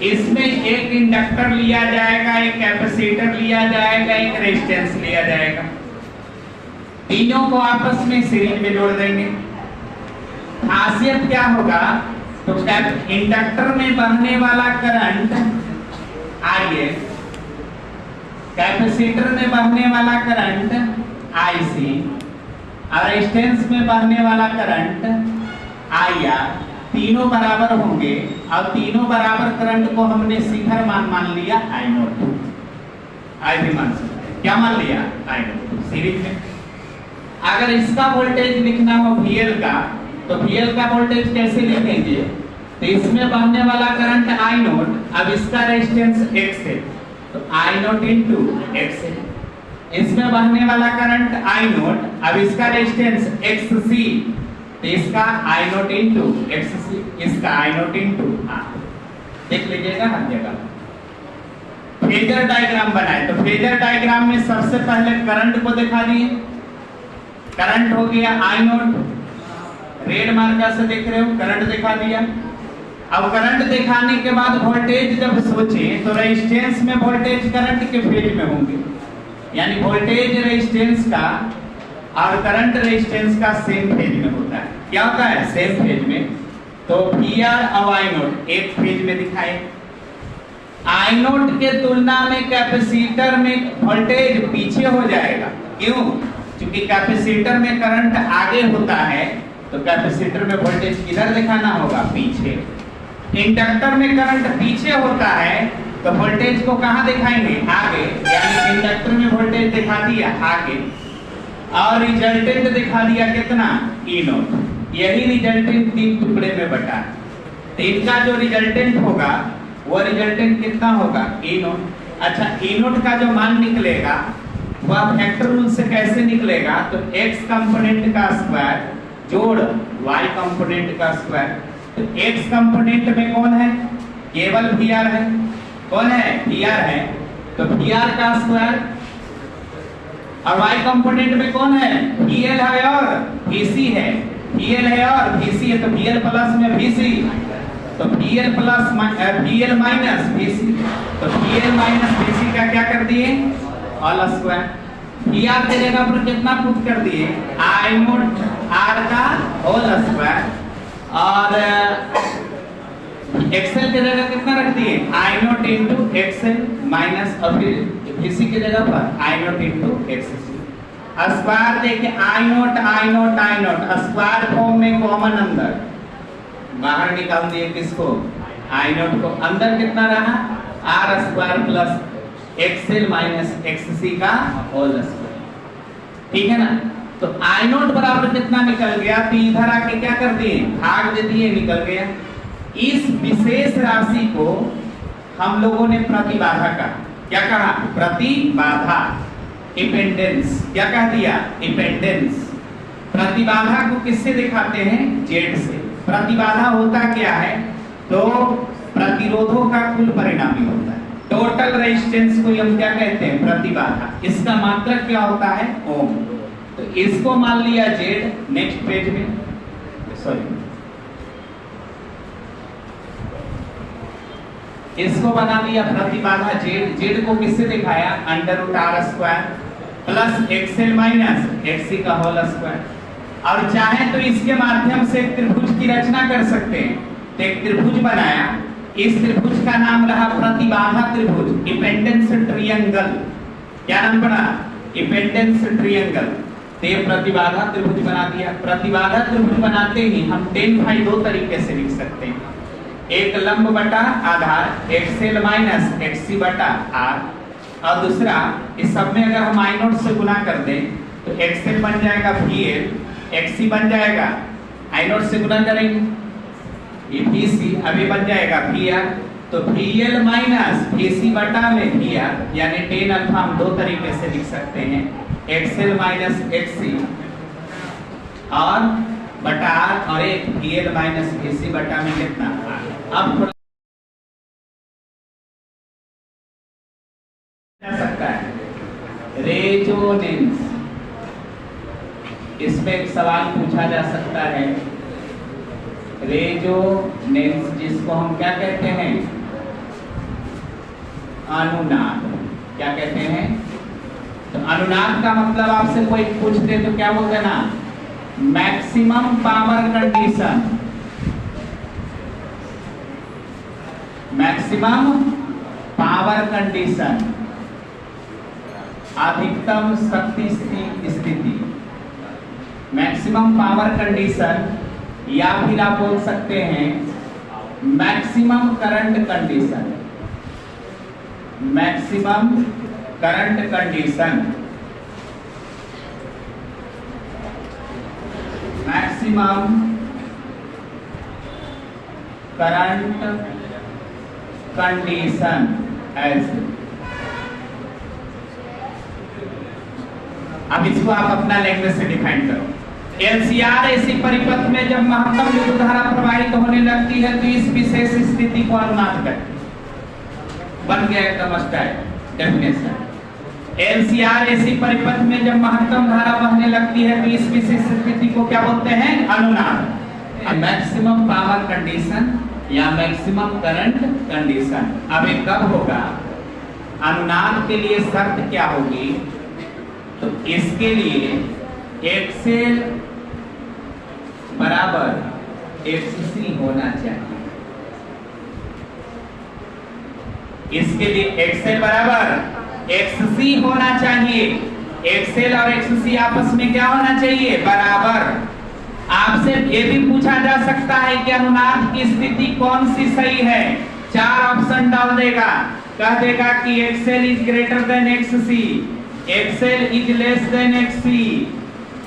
इसमें एक इंडक्टर लिया जाएगा, एक कैपेसिटर लिया जाएगा, एक रेजिस्टेंस लिया जाएगा। तीनों को आपस में सीरीज में जोड़ देंगे। खासियत क्या होगा, तो इंडक्टर में बहने वाला करंट आई, कैपेसिटर में बहने वाला करंट IC, और रेजिस्टेंस में बहने वाला करंट IR, तीनों बराबर होंगे। और तीनों बराबर करंट को हमने शिखर मान लिया I0, I भी मान सकते हैं। क्या मान लिया? I0 सीरीज में। अगर इसका वोल्टेज लिखना हो VL का, तो VL का वोल्टेज कैसे लिखेंगे? तो इसमें बहने वाला करंट I0, अब इसका रेजिस्टेंस X है, तो I0 इंटू X है। इसमें बहने वाला करंट I0, अब इसका रेजिस्टेंस XC, तो इसका I0 इंटू XC, इसका I0 इंटू R। देख लीजिएगा हर जगह। फेजर डायग्राम बनाए, तो फेजर डायग्राम में सबसे पहले करंट को दिखा दिए। करंट हो गया I0, रेड मार्का से देख रहे हो, करंट दिखा दिया। अब करंट दिखाने के बाद वोल्टेज जब सोचे, तो रेजिस्टेंस में वोल्टेज करंट के फेज में होंगे, यानी वोल्टेज रेजिस्टेंस का और करंट रेजिस्टेंस का सेम फेज में होता है। क्या होता है? सेम फेज में। तो VR और I0 एक फेज में दिखाए। I0 के तुलना में कैपेसिटर में वोल्टेज पीछे हो जाएगा। क्यों? क्योंकि कैपेसिटर में करंट आगे होता है, तो कैपेसिटर में वोल्टेज किधर दिखाना होगा? पीछे। इंडक्टर में करंट पीछे होता है, तो वोल्टेज को कहां दिखाएंगे? आगे। यानी इंडक्टर में वोल्टेज दिखा दिया आगे, और रिजल्टेंट दिखा दिया कितना? E0। यही रिजल्टेंट तीन टुकड़े में बटा। तो इनका जो रिजल्टेंट होगा, वो रिजल्टेंट कितना होगा? E0। अच्छा, E0 का जो मान निकलेगा वह वेक्टर रूल से कैसे निकलेगा? तो x कंपोनेंट का स्क्वायर जोड़ y कंपोनेंट का स्क्वायर। तो x कंपोनेंट में कौन है? केवल VR है। कौन है? VR है। तो VR का स्क्वायर, और y कंपोनेंट में कौन है? VL है और VC है। VL है और VC है, तो VL प्लस में VC, तो VL plus VL minus VC, तो VL माइनस VC का क्या कर दिए? All square. VR की जगह पर कितना पुट कर दिए? I0 R का होल स्क्वायर, और XL की जगह कितना रख दिए? I0 इंटू XL माइनस, और फिर VC की जगह पर I0 इंटू XC। स्क्वायर देखिए, I0 स्क्वायर फॉर्म में कॉमन अंदर बाहर निकाल दिए। किसको? I0 को। अंदर कितना रहा? R square plus XL minus XC का होल स्क्वायर। ठीक है ना? तो I0 बराबर कितना निकल गया? तो इधर आके क्या कर दिए? भाग दे दिए, निकल गया। इस विशेष राशि को हम लोगों ने प्रतिबाधा कहा। क्या कहा? प्रतिबाधा, इम्पीडेंस। क्या कह दिया? इम्पीडेंस। प्रतिबाधा को किससे दिखाते हैं? Z से। प्रतिबाधा होता क्या है? तो प्रतिरोधों का कुल परिणामी होता है। टोटल रेजिस्टेंस को हम क्या कहते हैं? प्रतिबाधा। इसका मात्रक क्या होता है? ओम। तो इसको मान लिया Z। नेक्स्ट पेज में, सॉरी, इसको बना लिया प्रतिबाधा Z को किससे दिखाया? √R square plus XL minus XC का होल स्क्वायर। और चाहे तो इसके माध्यम से एक त्रिभुज की रचना कर सकते हैं। तो एक त्रिभुज बनाया, इस त्रिभुज का नाम रहा प्रतिबाधा त्रिभुज, इम्पीडेंस ट्रायंगल। क्या नाम पड़ा? Impedance triangle. तो ये प्रतिबाधा त्रिभुज बना दिया। प्रतिबाधा त्रिभुज बनाते ही हम tan phi दो तरीके से लिख सकते हैं। एक लंब बटा आधार XL माइनस XC बटा R, और दूसरा इस सब में अगर हम I0 से गुना कर दें, तो XL बन जाएगा VL, XC बन जाएगा, I0 से गुना करेंगे ये VC, अभी बन जाएगा VR। तो VL माइनस VC बटा में VR, यानी tan अल्फा हम दो तरीके से लिख सकते हैं, XL माइनस XC और बटा R, और एक VL माइनस VC बटा में कितना R। अब सकता है रेजोनेंस, इसमें एक सवाल पूछा जा सकता है। रेजोनेंस जिसको हम क्या कहते हैं? अनुनाद। क्या कहते हैं? तो अनुनाद का मतलब आपसे कोई पूछते तो क्या बोलते ना, maximum power condition, maximum power condition, अधिकतम शक्ति स्थिति, मैक्सिमम पावर कंडीशन, या फिर आप बोल सकते हैं maximum current condition, maximum current condition, maximum current condition ऐसे। अब इसको आप अपना लैंग्वेज से डिफाइन करो। एलसीआर ऐसी परिपथ में जब महत्तम विद्युत धारा प्रवाहित होने लगती है तो इस विशेष स्थिति को अनुनाद कहते हैं। बन गया एकदम स्टाइल डेफिनेशन। एलसीआर ऐसी परिपथ में जब महत्तम धारा बहने लगती है तो इस विशेष स्थिति को क्या बोलते हैं? अनुनाद। मैक्सिमम पावर कंडीशन या मैक्सिमम करंट कंडीशन। अब ये कब होगा? अनुनाद के लिए शर्त क्या होगी? तो इसके लिए एक्सएल बराबर एक्ससी होना चाहिए। इसके लिए एक्सएल बराबर एक्ससी होना चाहिए। एक्सएल और एक्ससी आपस में क्या होना चाहिए? बराबर। आपसे ये भी पूछा जा सकता है कि अनुनाद की स्थिति कौन सी सही है। 4 ऑप्शन डाल देगा, कह देगा कि XL is greater than एक्ससी, XL is less than एक्ससी,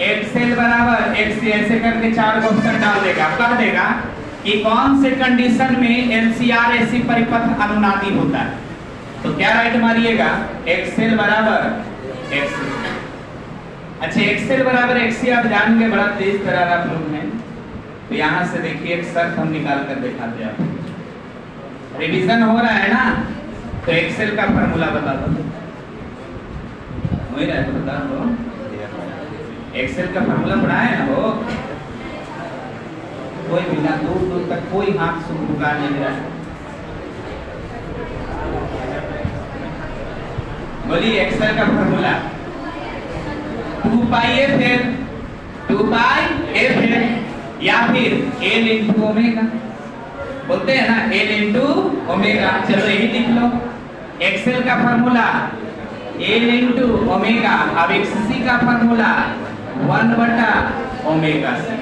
XL बराबर एक्ससी, ऐसे करके 4 ऑप्शन डाल देगा। कह देगा कि कौन से कंडीशन में एलसीआर ऐसी परिपथ अनुनादी होता है। तो क्या राइट मारिएगा? एक्सएल बराबर एक्ससी। अच्छा, एक्सएल बराबर एक्ससी आप जान गए, बड़ा तेज तरार आप लोग हैं। तो यहाँ से देखिए एक शर्त हम निकाल कर दिखाते हैं आपको। रिवीजन हो रहा है ना, तो एक्सएल का फॉर्मूला बता दो। वही रहा तो बता दो। एक्सेल का फॉर्मूला पढ़ा है ना वो? कोई भी ना, दूर दूर तक कोई हाथ सुन पुकार नहीं रहा। बोलिए एक्सेल का फॉर्मूला 2 पाई एफ एल, 2 पाई एफ एल या फिर एल इंटू ओमेगा। बोलते हैं ना एल इंटू ओमेगा। चलो यही लिख लो। एक्सेल का फॉर्मूला एल इंटू ओमेगा। अब एक्ससी का फॉर्मूला 1 बटा ओमेगा सी।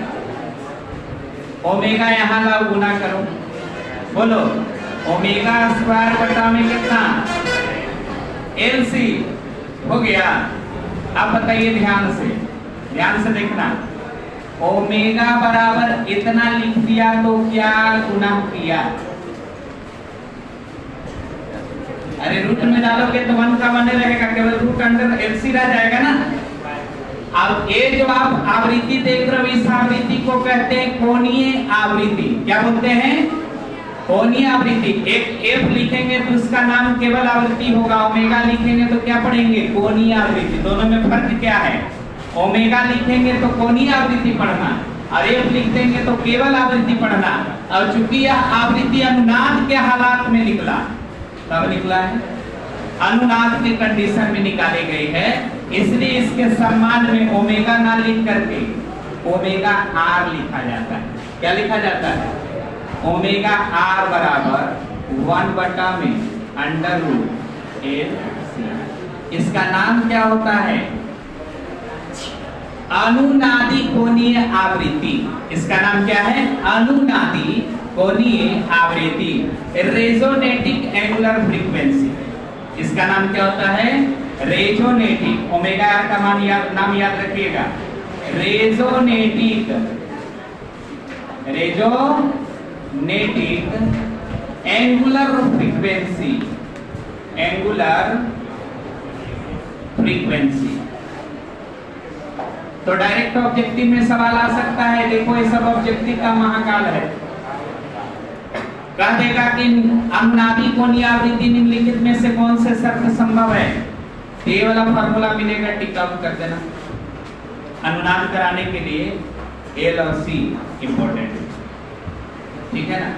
ओमेगा यहाँ लाओ, गुना करो। बोलो ओमेगा स्क्वायर बटा में कितना? एलसी हो गया। अब बताइए ध्यान से देखना। ओमेगा बराबर इतना लिख दिया तो क्या गुना किया? अरे रूट में डालोगे तो 1 का बने रहेगा, केवल रूट अंडर एलसी रह जाएगा ना। अब ये जो आप आवृत्ति देख रहे हो, इस आवृत्ति को कहते हैं कोणीय आवृत्ति। क्या बोलते हैं? कोणीय आवृत्ति। एक एफ लिखेंगे तो उसका नाम केवल आवृत्ति होगा, ओमेगा लिखेंगे तो क्या पढ़ेंगे? कोणीय आवृत्ति। दोनों में फर्क क्या है? ओमेगा लिखेंगे तो कोणीय आवृत्ति पढ़ना, और एफ लिख देंगे तो केवल आवृत्ति पढ़ना। और चूंकि यह आवृत्ति अनुनाद के हालात में निकला, कब निकला है? अनुनाद के कंडीशन में निकाली गई है, इसलिए इसके सम्मान में ओमेगा ना लिख करके ओमेगा आर लिखा जाता है। क्या लिखा जाता है? ओमेगा आर बराबर 1 बटा में अंडर रूट एल सी। इसका नाम क्या होता है? अनुनादी कोणीय आवृत्ति। इसका नाम क्या है? अनुनादी कोणीय आवृत्ति, रेजोनेटिक एंगुलर फ्रीक्वेंसी। इसका नाम क्या होता है? रेजोनेटिक। ओमेगा आर का नाम याद रखिएगा, रेजोनेटिक एंगुलर फ्रीक्वेंसी, एंगुलर फ्रीक्वेंसी। तो डायरेक्ट ऑब्जेक्टिव में सवाल आ सकता है। देखो ये सब ऑब्जेक्टिव का महाकाल है। कह देगा कि अनुनादी कोणीय आवृत्ति निम्नलिखित में से कौन से शर्त संभव है? ये वाला फॉर्मूला मिलेगा, टिक आउट कर देना। अनुनाद कराने के लिए एल और सी इंपॉर्टेंट है, ठीक है ना?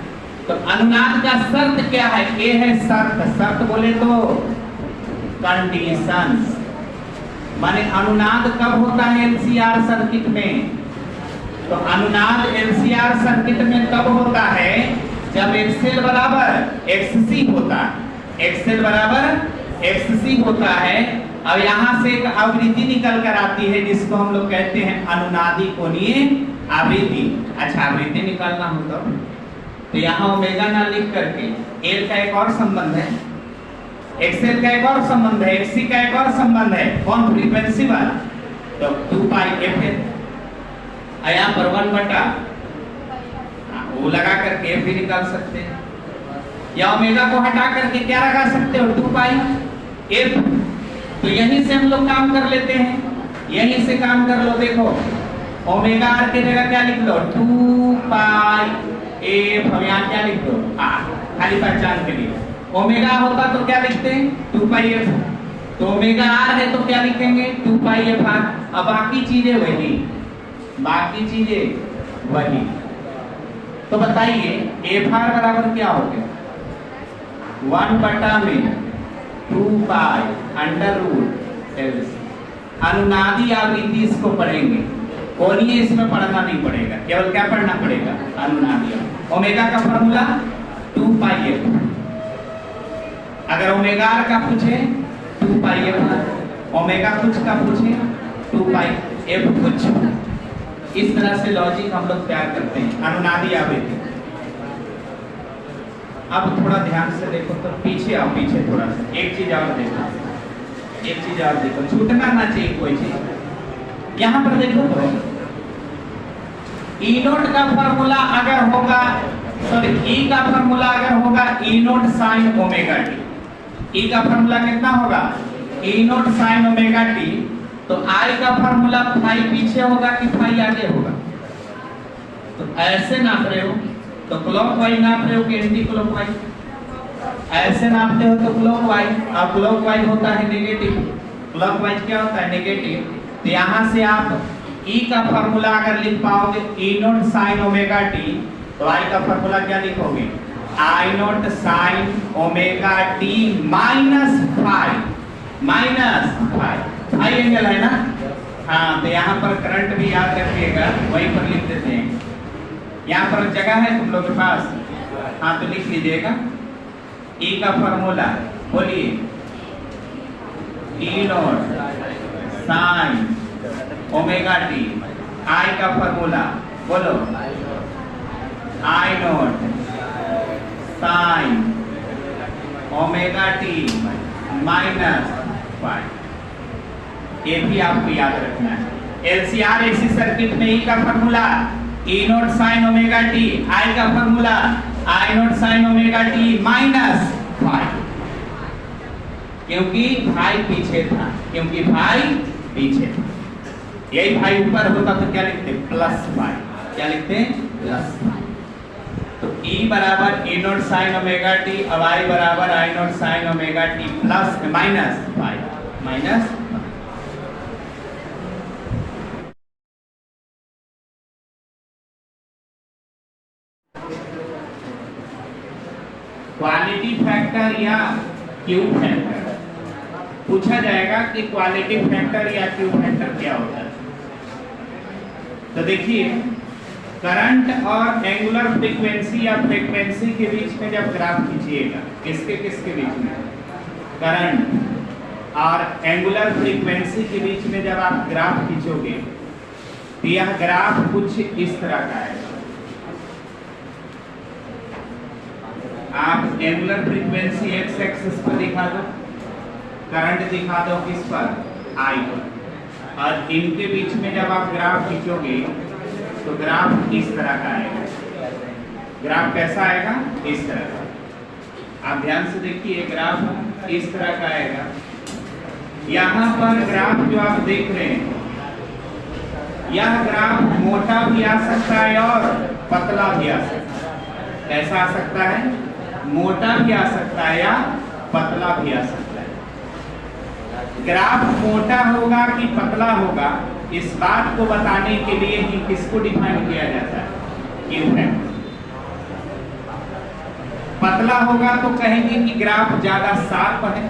तो अनुनाद का शर्त क्या है? ए है शर्त। शर्त बोले तो कंडीशन, माने अनुनाद कब होता है एलसीआर सर्किट में? तो अनुनाद एलसीआर सर्किट में तब होता है जब एक्सएल बराबर एक्ससी होता है। एक्सएल बराबर एक्ससी होता है। अब यहां से एक आवृत्ति निकल कर आती है जिसको हम लोग कहते हैं अनुनादी कोणीय आवृत्ति। अच्छा, आवृत्ति निकालना हो तो यहाँ ओमेगा ना लिख करके एल का एक और संबंध है, एक्सएल का एक और संबंध है, एक्ससी का एक और संबंध है। कौन? फ्रीक्वेंसी वाला। तो 2 पाई एफ है, यहाँ पर 1 बटा वो लगा करके एफ भी निकाल सकते हैं, या ओमेगा को हटा करके क्या लगा सकते हो? 2 पाई एफ। तो यहीं से हम लोग काम कर लेते हैं, यहीं से काम कर लो। देखो ओमेगा आर की जगह क्या लिख लो? 2 पाई एफ। हम यहाँ क्या लिख दो? खाली पहचान के लिए। ओमेगा होता तो क्या लिखते हैं? 2 पाई एफ। तो ओमेगा आर है तो क्या लिखेंगे? 2 पाई एफ आर। अब बाकी चीजें वही, बाकी चीजें वही। तो बताइए एफ आर बराबर क्या हो गया? 1 बटा में 2 पाई अंडर रूट एल। अनुनादी आवृत्ति इसको पढ़ेंगे, कोणीय इसमें पढ़ना नहीं पड़ेगा, केवल क्या पढ़ना पड़ेगा? अनुनादी। ओमेगा का फॉर्मूला 2 पाई एफ। अगर ओमेगा आर का पूछे 2 पाई एफ, ओमेगा कुछ का पूछे 2 पाई एफ कुछ। इस तरह से लॉजिक हम लोग तैयार करते हैं अनुनादी आवृत्ति। अब थोड़ा ध्यान से देखो, तो पीछे आओ, पीछे थोड़ा सा एक चीज और देखो, एक चीज और देखो, छूटना ना चाहिए कोई चीज। यहाँ पर देखो तो ई नोट का फॉर्मूला अगर होगा, सॉरी ई का फॉर्मूला अगर होगा ई नोट साइन ओमेगा टी। ई का फॉर्मूला कितना होगा? ई नोट साइन ओमेगा टी। तो आई का फॉर्मूला फाई पीछे होगा कि फाई आगे होगा? तो ऐसे नाप रहे हो तो क्लॉकवाइज नाप रहे हो कि एंटी क्लॉकवाइज? ऐसे नापते हो तो क्लॉकवाइज, और क्लॉकवाइज होता है नेगेटिव। क्लॉकवाइज क्या होता है? नेगेटिव। तो यहाँ से आप ई का फॉर्मूला अगर लिख पाओगे E note sine omega t, तो आई का फॉर्मूला क्या लिखोगे? I note sine omega t minus phi, minus phi. Phi angle है ना? हाँ, तो यहाँ पर करंट भी याद रखिएगा, वहीं पर लिख देते हैं। यहाँ पर जगह है तुम लोग के पास? हाँ, तो लिख लीजिएगा ई का फॉर्मूला। बोलिए E note sine omega t. I का फॉर्मूला बोलो, I note sine omega t minus phi. ये भी आपको याद रखना है। एलसीआर एसी सर्किट में ई का formula E note sine omega t, I का formula I note sine omega t minus phi. क्योंकि भाई पीछे था, क्योंकि भाई पीछे था। यही भाई ऊपर होता तो क्या लिखते? Plus phi. क्या लिखते? Plus phi. तो E बराबर E note sine omega T, अब I बराबर I note sine omega t plus minus phi, minus. Quality factor या क्यू फैक्टर पूछा जाएगा कि क्वालिटी फैक्टर या क्यू फैक्टर क्या होता है। तो देखिए करंट और एंगुलर फ्रीक्वेंसी या फ्रीक्वेंसी के बीच में जब ग्राफ खींचिएगा, किसके किसके बीच में? करंट और एंगुलर फ्रीक्वेंसी के बीच में जब आप ग्राफ खींचोगे तो यह ग्राफ कुछ इस तरह का है। आप एंगुलर फ्रीक्वेंसी एक्स एक्सिस पर दिखा दो, करंट दिखा दो किस पर? आई पर। और इनके बीच में जब आप ग्राफ खींचोगे तो ग्राफ इस तरह का आएगा। ग्राफ कैसा आएगा? इस तरह का। आप ध्यान से देखिए, ग्राफ इस तरह का आएगा। यहाँ पर ग्राफ जो आप देख रहे हैं, यह ग्राफ मोटा भी आ सकता है और पतला भी आ सकता है। कैसा आ सकता है? मोटा भी आ सकता है या पतला भी आ सकता है। ग्राफ मोटा होगा कि पतला होगा, इस बात को बताने के लिए ही किसको डिफाइन किया जाता है? Q factor. पतला होगा तो कहेंगे कि ग्राफ ज्यादा शार्प है,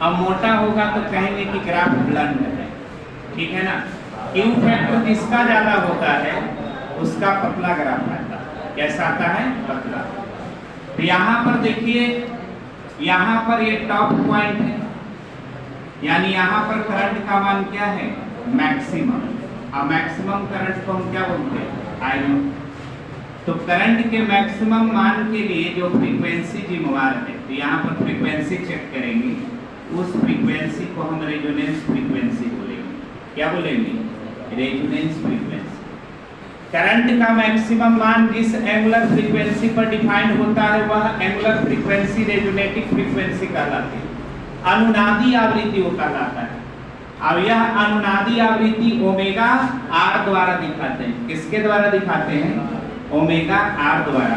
और मोटा होगा तो कहेंगे कि ग्राफ ब्लंट है। ठीक है ना। क्यू फैक्टर जिसका ज्यादा होता है उसका पतला ग्राफ आता है। कैसा आता है? पतला। तो यहाँ पर देखिए, यहाँ पर ये टॉप पॉइंट है, यानी यहाँ पर करंट का मान क्या है? मैक्सिमम। और मैक्सिमम करंट को हम क्या बोलते हैं? आई। तो करंट के मैक्सिमम मान के लिए जो फ्रीक्वेंसी जिम्मेवार है, तो यहाँ पर फ्रीक्वेंसी चेक करेंगे, उस फ्रीक्वेंसी को हम रेजोनेंस फ्रीक्वेंसी बोलेंगे। क्या बोलेंगे? Resonance frequency. करंट का मैक्सिमम मान जिस एंगुलर फ्रीक्वेंसी पर डिफाइंड होता है वह एंगुलर फ्रीक्वेंसी रेजोनेटिव फ्रीक्वेंसी कहलाती है, अनुनादी आवृत्ति वो कहलाता है। अब यह अनुनादी आवृत्ति ओमेगा आर द्वारा दिखाते हैं। किसके द्वारा दिखाते हैं? ओमेगा आर द्वारा।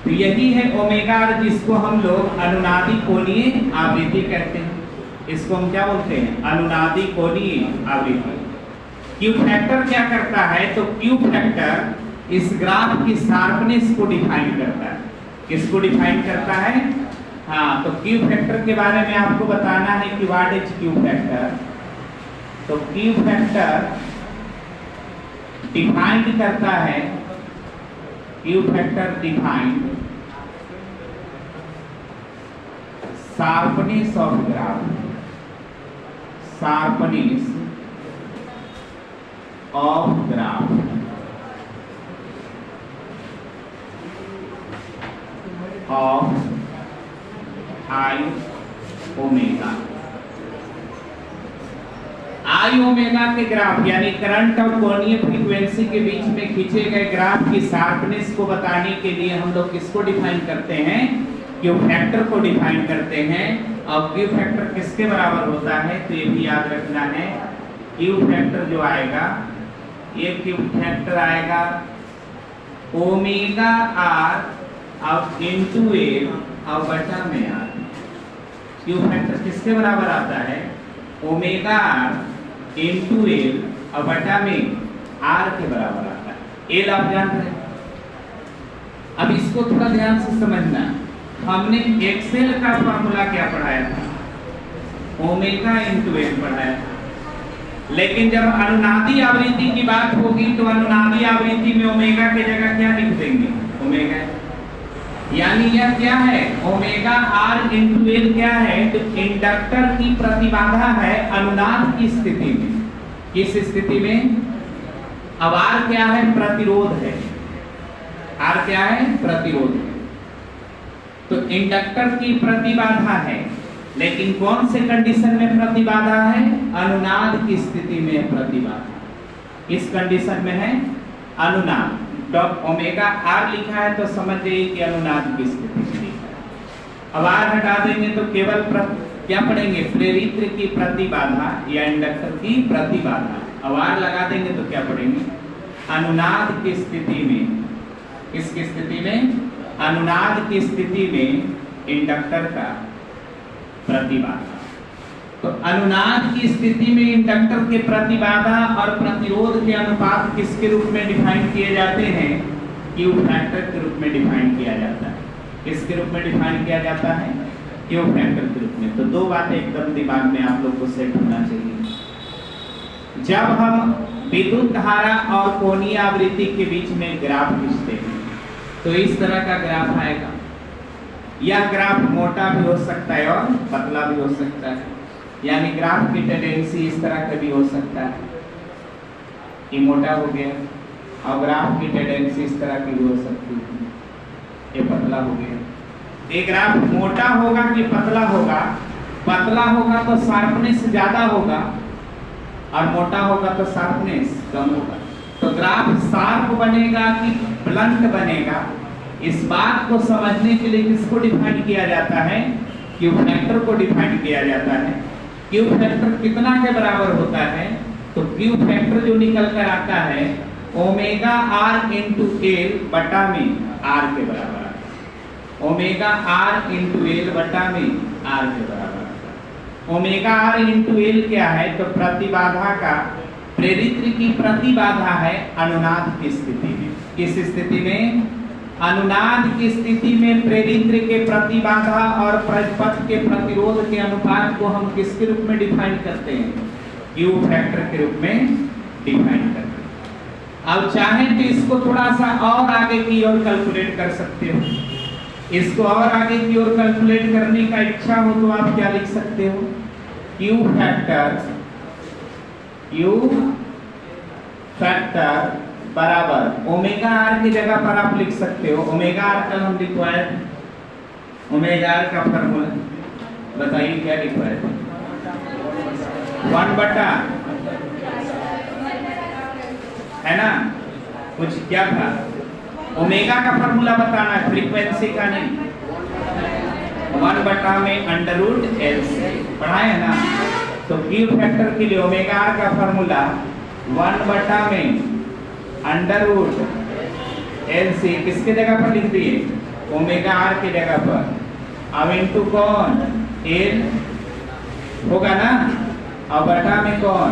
तो यही है ओमेगा आर, जिसको हम लोग अनुनादी कोणीय आवृत्ति कहते हैं। इसको हम क्या बोलते हैं? अनुनादी कोणीय आवृत्ति। क्यू फैक्टर क्या करता है? तो क्यू फैक्टर इस ग्राफ की शार्पनेस को डिफाइन करता है। किसको डिफाइन करता है? हाँ, तो क्यू फैक्टर के बारे में आपको बताना है कि व्हाट इज क्यू फैक्टर। तो क्यू फैक्टर डिफाइंड करता है, Q factor defined sharpness of graph, sharpness of graph of I omega. I omega के ग्राफ यानी करंट और कोणीय फ्रीक्वेंसी के बीच में खींचे गए ग्राफ की शार्पनेस को बताने के लिए हम लोग किसको डिफाइन करते हैं? क्यू फैक्टर को डिफाइन करते हैं। और क्यू फैक्टर किसके बराबर होता है? तो ये भी याद रखना है, क्यू फैक्टर जो आएगा, ये क्यू फैक्टर आएगा ओमेगा आर अब इनटू ए और बटा में आर। क्यू फैक्टर किसके बराबर आता है? ओमेगा आर इनटू एल और बटा में आर के बराबर आता है। एल आप जान रहे हैं। अब इसको थोड़ा ध्यान से समझना। हमने एक्सेल का फॉर्मूला क्या पढ़ाया था? ओमेगा इनटू एल पढ़ाया था। लेकिन जब अनुनादी आवृत्ति की बात होगी तो अनुनादी आवृत्ति में ओमेगा की जगह क्या लिख देंगे? ओमेगा। यानी यह क्या है? ओमेगा आर इंटू एल क्या है? तो इंडक्टर की प्रतिबाधा है अनुनाद की स्थिति में। किस स्थिति में? अब आर क्या है? प्रतिरोध है। आर क्या है? प्रतिरोध है। तो इंडक्टर की प्रतिबाधा है, लेकिन कौन से कंडीशन में प्रतिबाधा है? अनुनाद की स्थिति में प्रतिबाधा। इस कंडीशन में है अनुनाद। जब ओमेगा आर लिखा है तो समझ जाइए कि अनुनाद की स्थिति में लिखा है। अब आर हटा देंगे तो केवल क्या पढ़ेंगे? प्रेरित्र की प्रतिबाधा या इंडक्टर की प्रतिबाधा। अब आर लगा देंगे तो क्या पढ़ेंगे? अनुनाद की स्थिति में। किसकी स्थिति में? अनुनाद की स्थिति में इंडक्टर का प्रतिबाधा। तो अनुनाद की स्थिति में इंडक्टर के प्रतिबाधा और प्रतिरोध के अनुपात किसके रूप में डिफाइन किए जाते हैं? क्यू फैक्टर के रूप में डिफाइन किया जाता है। किसके रूप में डिफाइन किया जाता है? क्यू फैक्टर के रूप में। तो दो बातें एकदम दिमाग में आप लोग को सेट होना चाहिए। जब हम विद्युत धारा और कोणीय आवृत्ति के बीच में ग्राफ खींचते हैं तो इस तरह का ग्राफ आएगा। यह ग्राफ मोटा भी हो सकता है और पतला भी हो सकता है, यानी ग्राफ की टेंडेंसी इस तरह का भी हो सकता है कि मोटा हो गया, और ग्राफ की टेंडेंसी इस तरह की भी हो सकती है, ये पतला हो गया। ये ग्राफ मोटा होगा कि पतला होगा? पतला होगा तो शार्पनेस ज्यादा होगा, और मोटा होगा तो शार्पनेस कम होगा। तो ग्राफ शार्प बनेगा कि ब्लंट बनेगा, इस बात को समझने के लिए किसको डिफाइन किया जाता है? क्यू फैक्टर को डिफाइन किया जाता है। क्यू फैक्टर कितना के बराबर होता है? तो क्यू फैक्टर जो निकल कर आता है ओमेगा आर इंटू एल बटा में आर के बराबर आता है। ओमेगा आर इंटू एल बटा में आर के बराबर आता है। ओमेगा आर इंटू एल क्या है? तो प्रतिबाधा का, प्रेरित्र की प्रतिबाधा है अनुनाद की स्थिति में। किस स्थिति में? अनुनाद की स्थिति में प्रेरित्र के प्रतिबाधा और पथ के प्रतिरोध के अनुपात को हम किसके रूप में डिफाइन करते हैं? क्यू फैक्टर के रूप में डिफाइन करते हैं। अब चाहें तो इसको थोड़ा सा और आगे की ओर कैलकुलेट कर सकते हो। इसको और आगे की ओर कैलकुलेट करने का इच्छा हो तो आप क्या लिख सकते हो? क्यू फैक्टर बराबर ओमेगा आर की जगह पर आप लिख सकते हो, ओमेगा आर कल हम लिखवाए, ओमेगा आर का फॉर्मूला बताइए क्या लिखवाए थे? 1 बटा है ना, कुछ क्या था? ओमेगा का फॉर्मूला बताना है, फ्रीक्वेंसी का नहीं। 1 बटा में अंडर रूट एल से पढ़ाए है ना। तो क्यू फैक्टर के लिए ओमेगा आर का फॉर्मूला 1 बटा में अंडर रूट एल सी किसके जगह पर लिख दिए? ओमेगा आर की जगह पर। अब इनटू कौन? एल होगा ना, और बटा में कौन?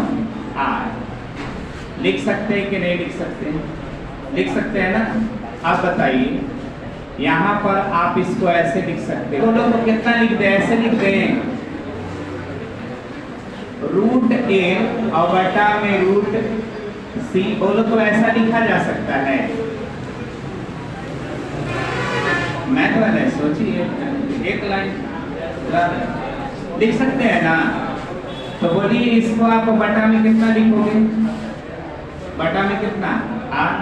आर। लिख सकते हैं कि नहीं लिख सकते? लिख सकते हैं ना। अब बताइए, यहाँ पर आप इसको ऐसे लिख सकते हो। बोलो तो कितना लिख दे? ऐसे लिख दे, रूट ए और बटा में रूट सी। बोलो तो ऐसा लिखा जा सकता है। मैथ वाले सोचिए, एक लाइन लिख सकते हैं ना। तो बोलिए इसको आप बटा में कितना लिखोगे? बटा में कितना? आर।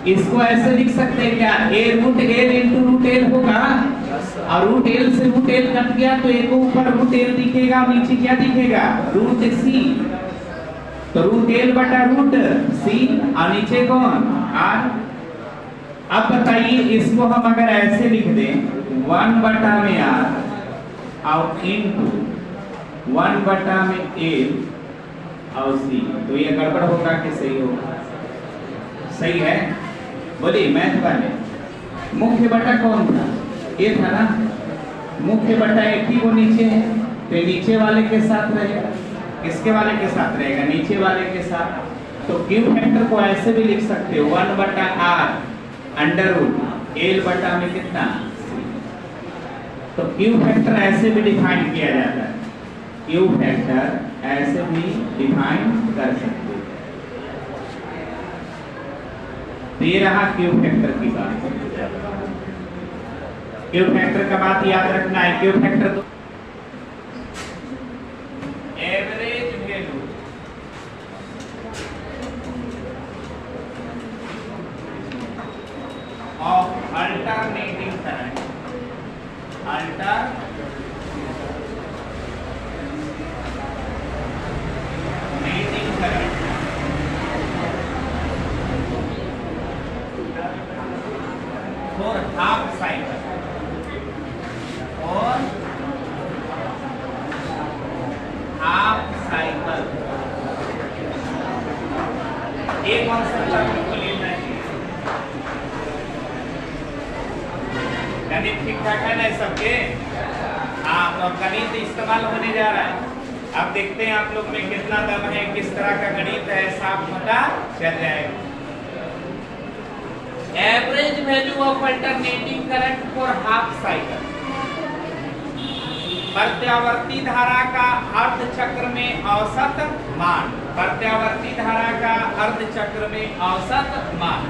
इसको ऐसे लिख सकते हैं क्या? A root L into root L होगा, और रूट एल से रूट एल कट गया तो एक ऊपर रूट एल दिखेगा और नीचे क्या दिखेगा? रूट सी। तो रूट एल बटा रूट सी और नीचे कौन? आर। अब बताइए इसको हम अगर ऐसे लिख दें 1 बटा में आर और इनटू 1 बटा में एल और सी, तो ये गड़बड़ होगा कि सही होगा? सही है। बोलिए मैथ वाले, मुख्य बटा कौन था? ये था ना। मुख्य बटा एक ही वो नीचे है, तो नीचे वाले के साथ रहेगा। किसके वाले के साथ रहेगा? नीचे वाले के साथ। तो क्यू फैक्टर को ऐसे भी लिख सकते हो 1 बटा आर अंडर रूट एल बटा में कितना? तो क्यू फैक्टर ऐसे भी डिफाइन किया जाता है। क्यू फैक्टर ऐसे भी डिफाइन कर सकते हो। तो ये रहा क्यू फैक्टर की बात। क्यू फैक्टर का बात याद रखना है। क्यू फैक्टर तो average value of alternating current, alternating current for half cycle और हाफ साइकिल। एक कॉन्सेप्ट आपको लेना है। गणित ठीक ठाक है ना सबके? हाँ, तो गणित इस्तेमाल होने जा रहा है। अब देखते हैं आप लोग में कितना दम है, किस तरह का गणित है, साफ पता चल जाएगा। Average value of alternating current for half cycle. प्रत्यावर्ती धारा का अर्ध चक्र में औसत मान, प्रत्यावर्ती धारा का अर्ध चक्र में औसत मान,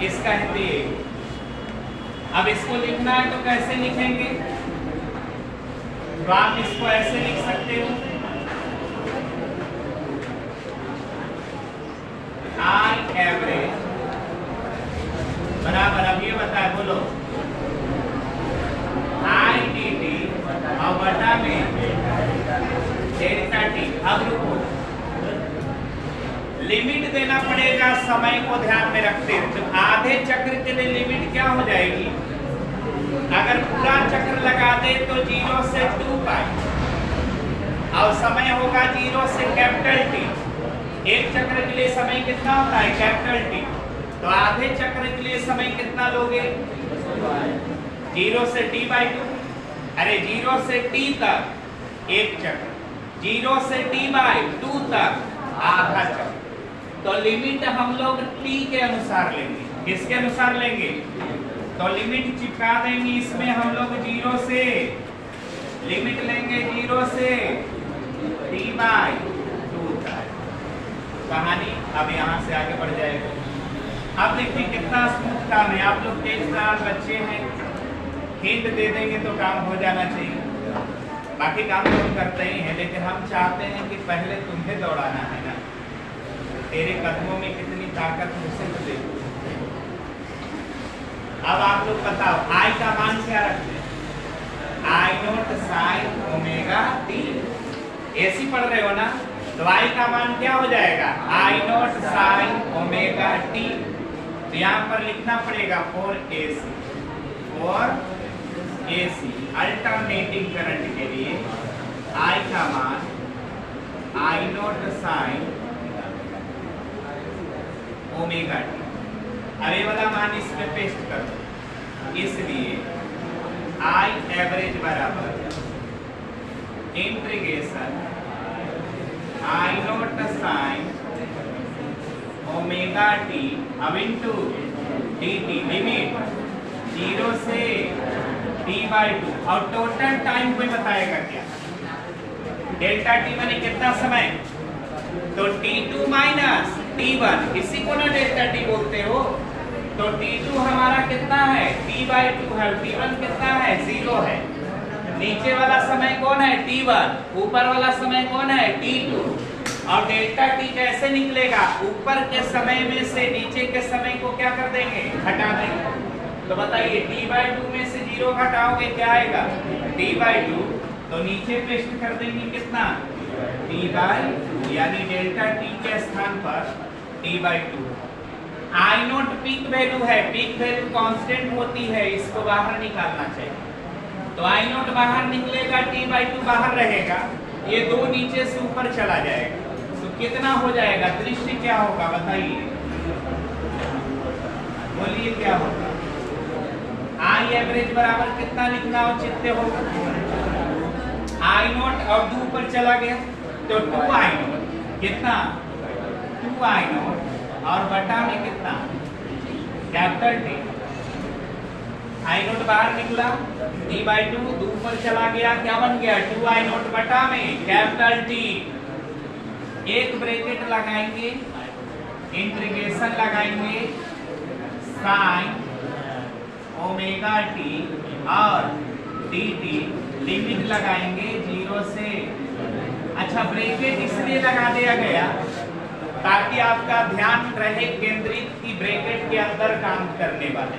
इसका हिंदी। अब इसको लिखना है तो कैसे लिखेंगे? तो आप इसको ऐसे लिख सकते हो, आई एवरेज बराबर, अब ये बताए बोलो, आई डी टी और बटा में डेल्टा टी। अब रुको, लिमिट देना पड़ेगा समय को ध्यान में रखते हुए। तो आधे चक्र के लिए लिमिट क्या हो जाएगी? अगर पूरा चक्र लगा दे तो 0 से 2 पाई और समय होगा 0 से कैपिटल टी। एक चक्र के लिए समय कितना होता है? Capital T. तो आधे चक्र के लिए समय कितना लोगे? 0 से t/2। अरे 0 से t तक एक चक्र, 0 से t/2 तक आधा चक्र। तो लिमिट हम लोग t के अनुसार लेंगे। किसके अनुसार लेंगे? तो लिमिट चिपका देंगे इसमें हम लोग 0 से, लिमिट लेंगे 0 से t/2 तक। कहानी अब यहाँ से आगे बढ़ जाएगी। अब देखिए कितना स्मूथ काम है। आप लोग 23 साल बच्चे हैं, हिंट दे देंगे तो काम हो जाना चाहिए। बाकी काम तो हम करते ही हैं, लेकिन हम चाहते हैं कि पहले तुम्हें दौड़ाना है ना। तेरे कदमों में कितनी ताकत है उसे तो देखो। अब आप लोग बताओ I का मान क्या रखते हैं? I0 sin omega t। ऐसी पढ़ रहे हो ना, तो I का मान क्या हो जाएगा? I0 sin omega t। तो यहाँ पर लिखना पड़ेगा 4AC। 4AC अल्टरनेटिंग करंट के लिए I का मान I0 sin ओमेगा t। अब ये वाला मान इसमें पेस्ट कर दो। इसलिए I एवरेज बराबर integration I0 sin omega t अब इनटू dt लिमिट 0 से t/2। और टोटल टाइम कोई बताएगा क्या? डेल्टा t माने कितना समय? तो t2 माइनस t1, इसी को ना डेल्टा t बोलते हो। तो t2 हमारा कितना है? t/2 है। t1 कितना है? 0 है। नीचे वाला समय कौन है? t1। ऊपर वाला समय कौन है? t2। और डेल्टा t कैसे निकलेगा? ऊपर के समय में से नीचे के समय को क्या कर देंगे? घटा देंगे। तो बताइए t/2 में से 0 घटाओगे क्या आएगा? t/2। तो नीचे पेस्ट कर देंगे कितना? t/2, यानी डेल्टा t के स्थान पर t/2। I0 पीक वैल्यू है, पीक वैल्यू कांस्टेंट होती है, इसको बाहर निकालना चाहिए। तो I0 बाहर निकलेगा, t/2 बाहर रहेगा, ये 2 नीचे से ऊपर चला जाएगा। तो कितना हो जाएगा? दृश्य क्या होगा बताइए, बोलिए क्या होगा? I एवरेज बराबर कितना लिखना औचित्य होगा? I0 और 2 ऊपर चला गया तो 2I0 कितना? 2I0 और बटा में कितना? Capital T। I0 बाहर निकला, t/2 2 ऊपर चला गया, क्या बन गया? 2I0 बटा में कैपिटल T। एक ब्रैकेट लगाएंगे, इंटीग्रेशन लगाएंगे sin ओमेगा t और dt, लिमिट लगाएंगे 0 से। अच्छा, ब्रैकेट इसलिए लगा दिया गया ताकि आपका ध्यान रहे केंद्रित की ब्रैकेट के अंदर काम करने वाले।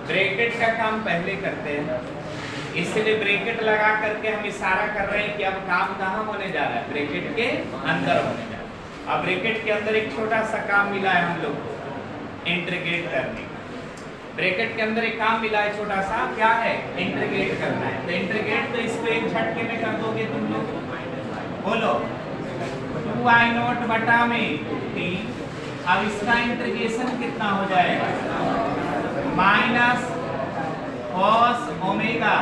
ब्रैकेट का काम पहले करते हैं, इसलिए ब्रैकेट लगा करके हम इशारा कर रहे हैं कि अब काम कहाँ होने जा रहा है? ब्रैकेट के अंदर होने जा रहा है। अब ब्रैकेट के अंदर एक छोटा सा काम मिला है हम लोग को, इंटीग्रेट करने का। ब्रैकेट के अंदर एक काम मिला है छोटा सा, क्या है? इंटीग्रेट करना है। तो इंटीग्रेट तो इसको एक झटके में कर दोगे तुम लोग, बोलो 2I0 बटा में t। अब इसका इंटीग्रेशन कितना हो जाएगा? माइनस cos ओमेगा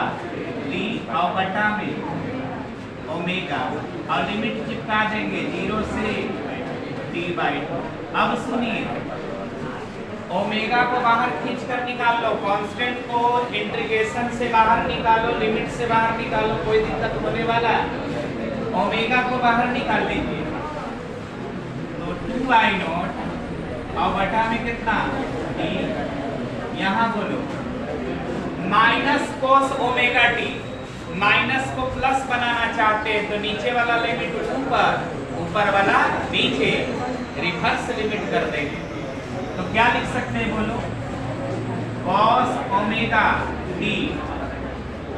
t और बटा में ओमेगा, और लिमिट चिपका देंगे 0 से t/2। अब सुनिए, ओमेगा को बाहर खींच कर निकाल लो, कांस्टेंट को इंटीग्रेशन से बाहर निकालो, लिमिट से बाहर निकालो, कोई दिक्कत होने वाला है? ओमेगा को बाहर निकाल लीजिए, तो 2I0 और बटा में कितना? t। यहाँ बोलो minus cos omega t। Minus को प्लस बनाना चाहते हैं तो नीचे वाला लिमिट ऊपर, ऊपर वाला नीचे, रिवर्स लिमिट कर देंगे। तो क्या लिख सकते हैं बोलो? cos ओमेगा t,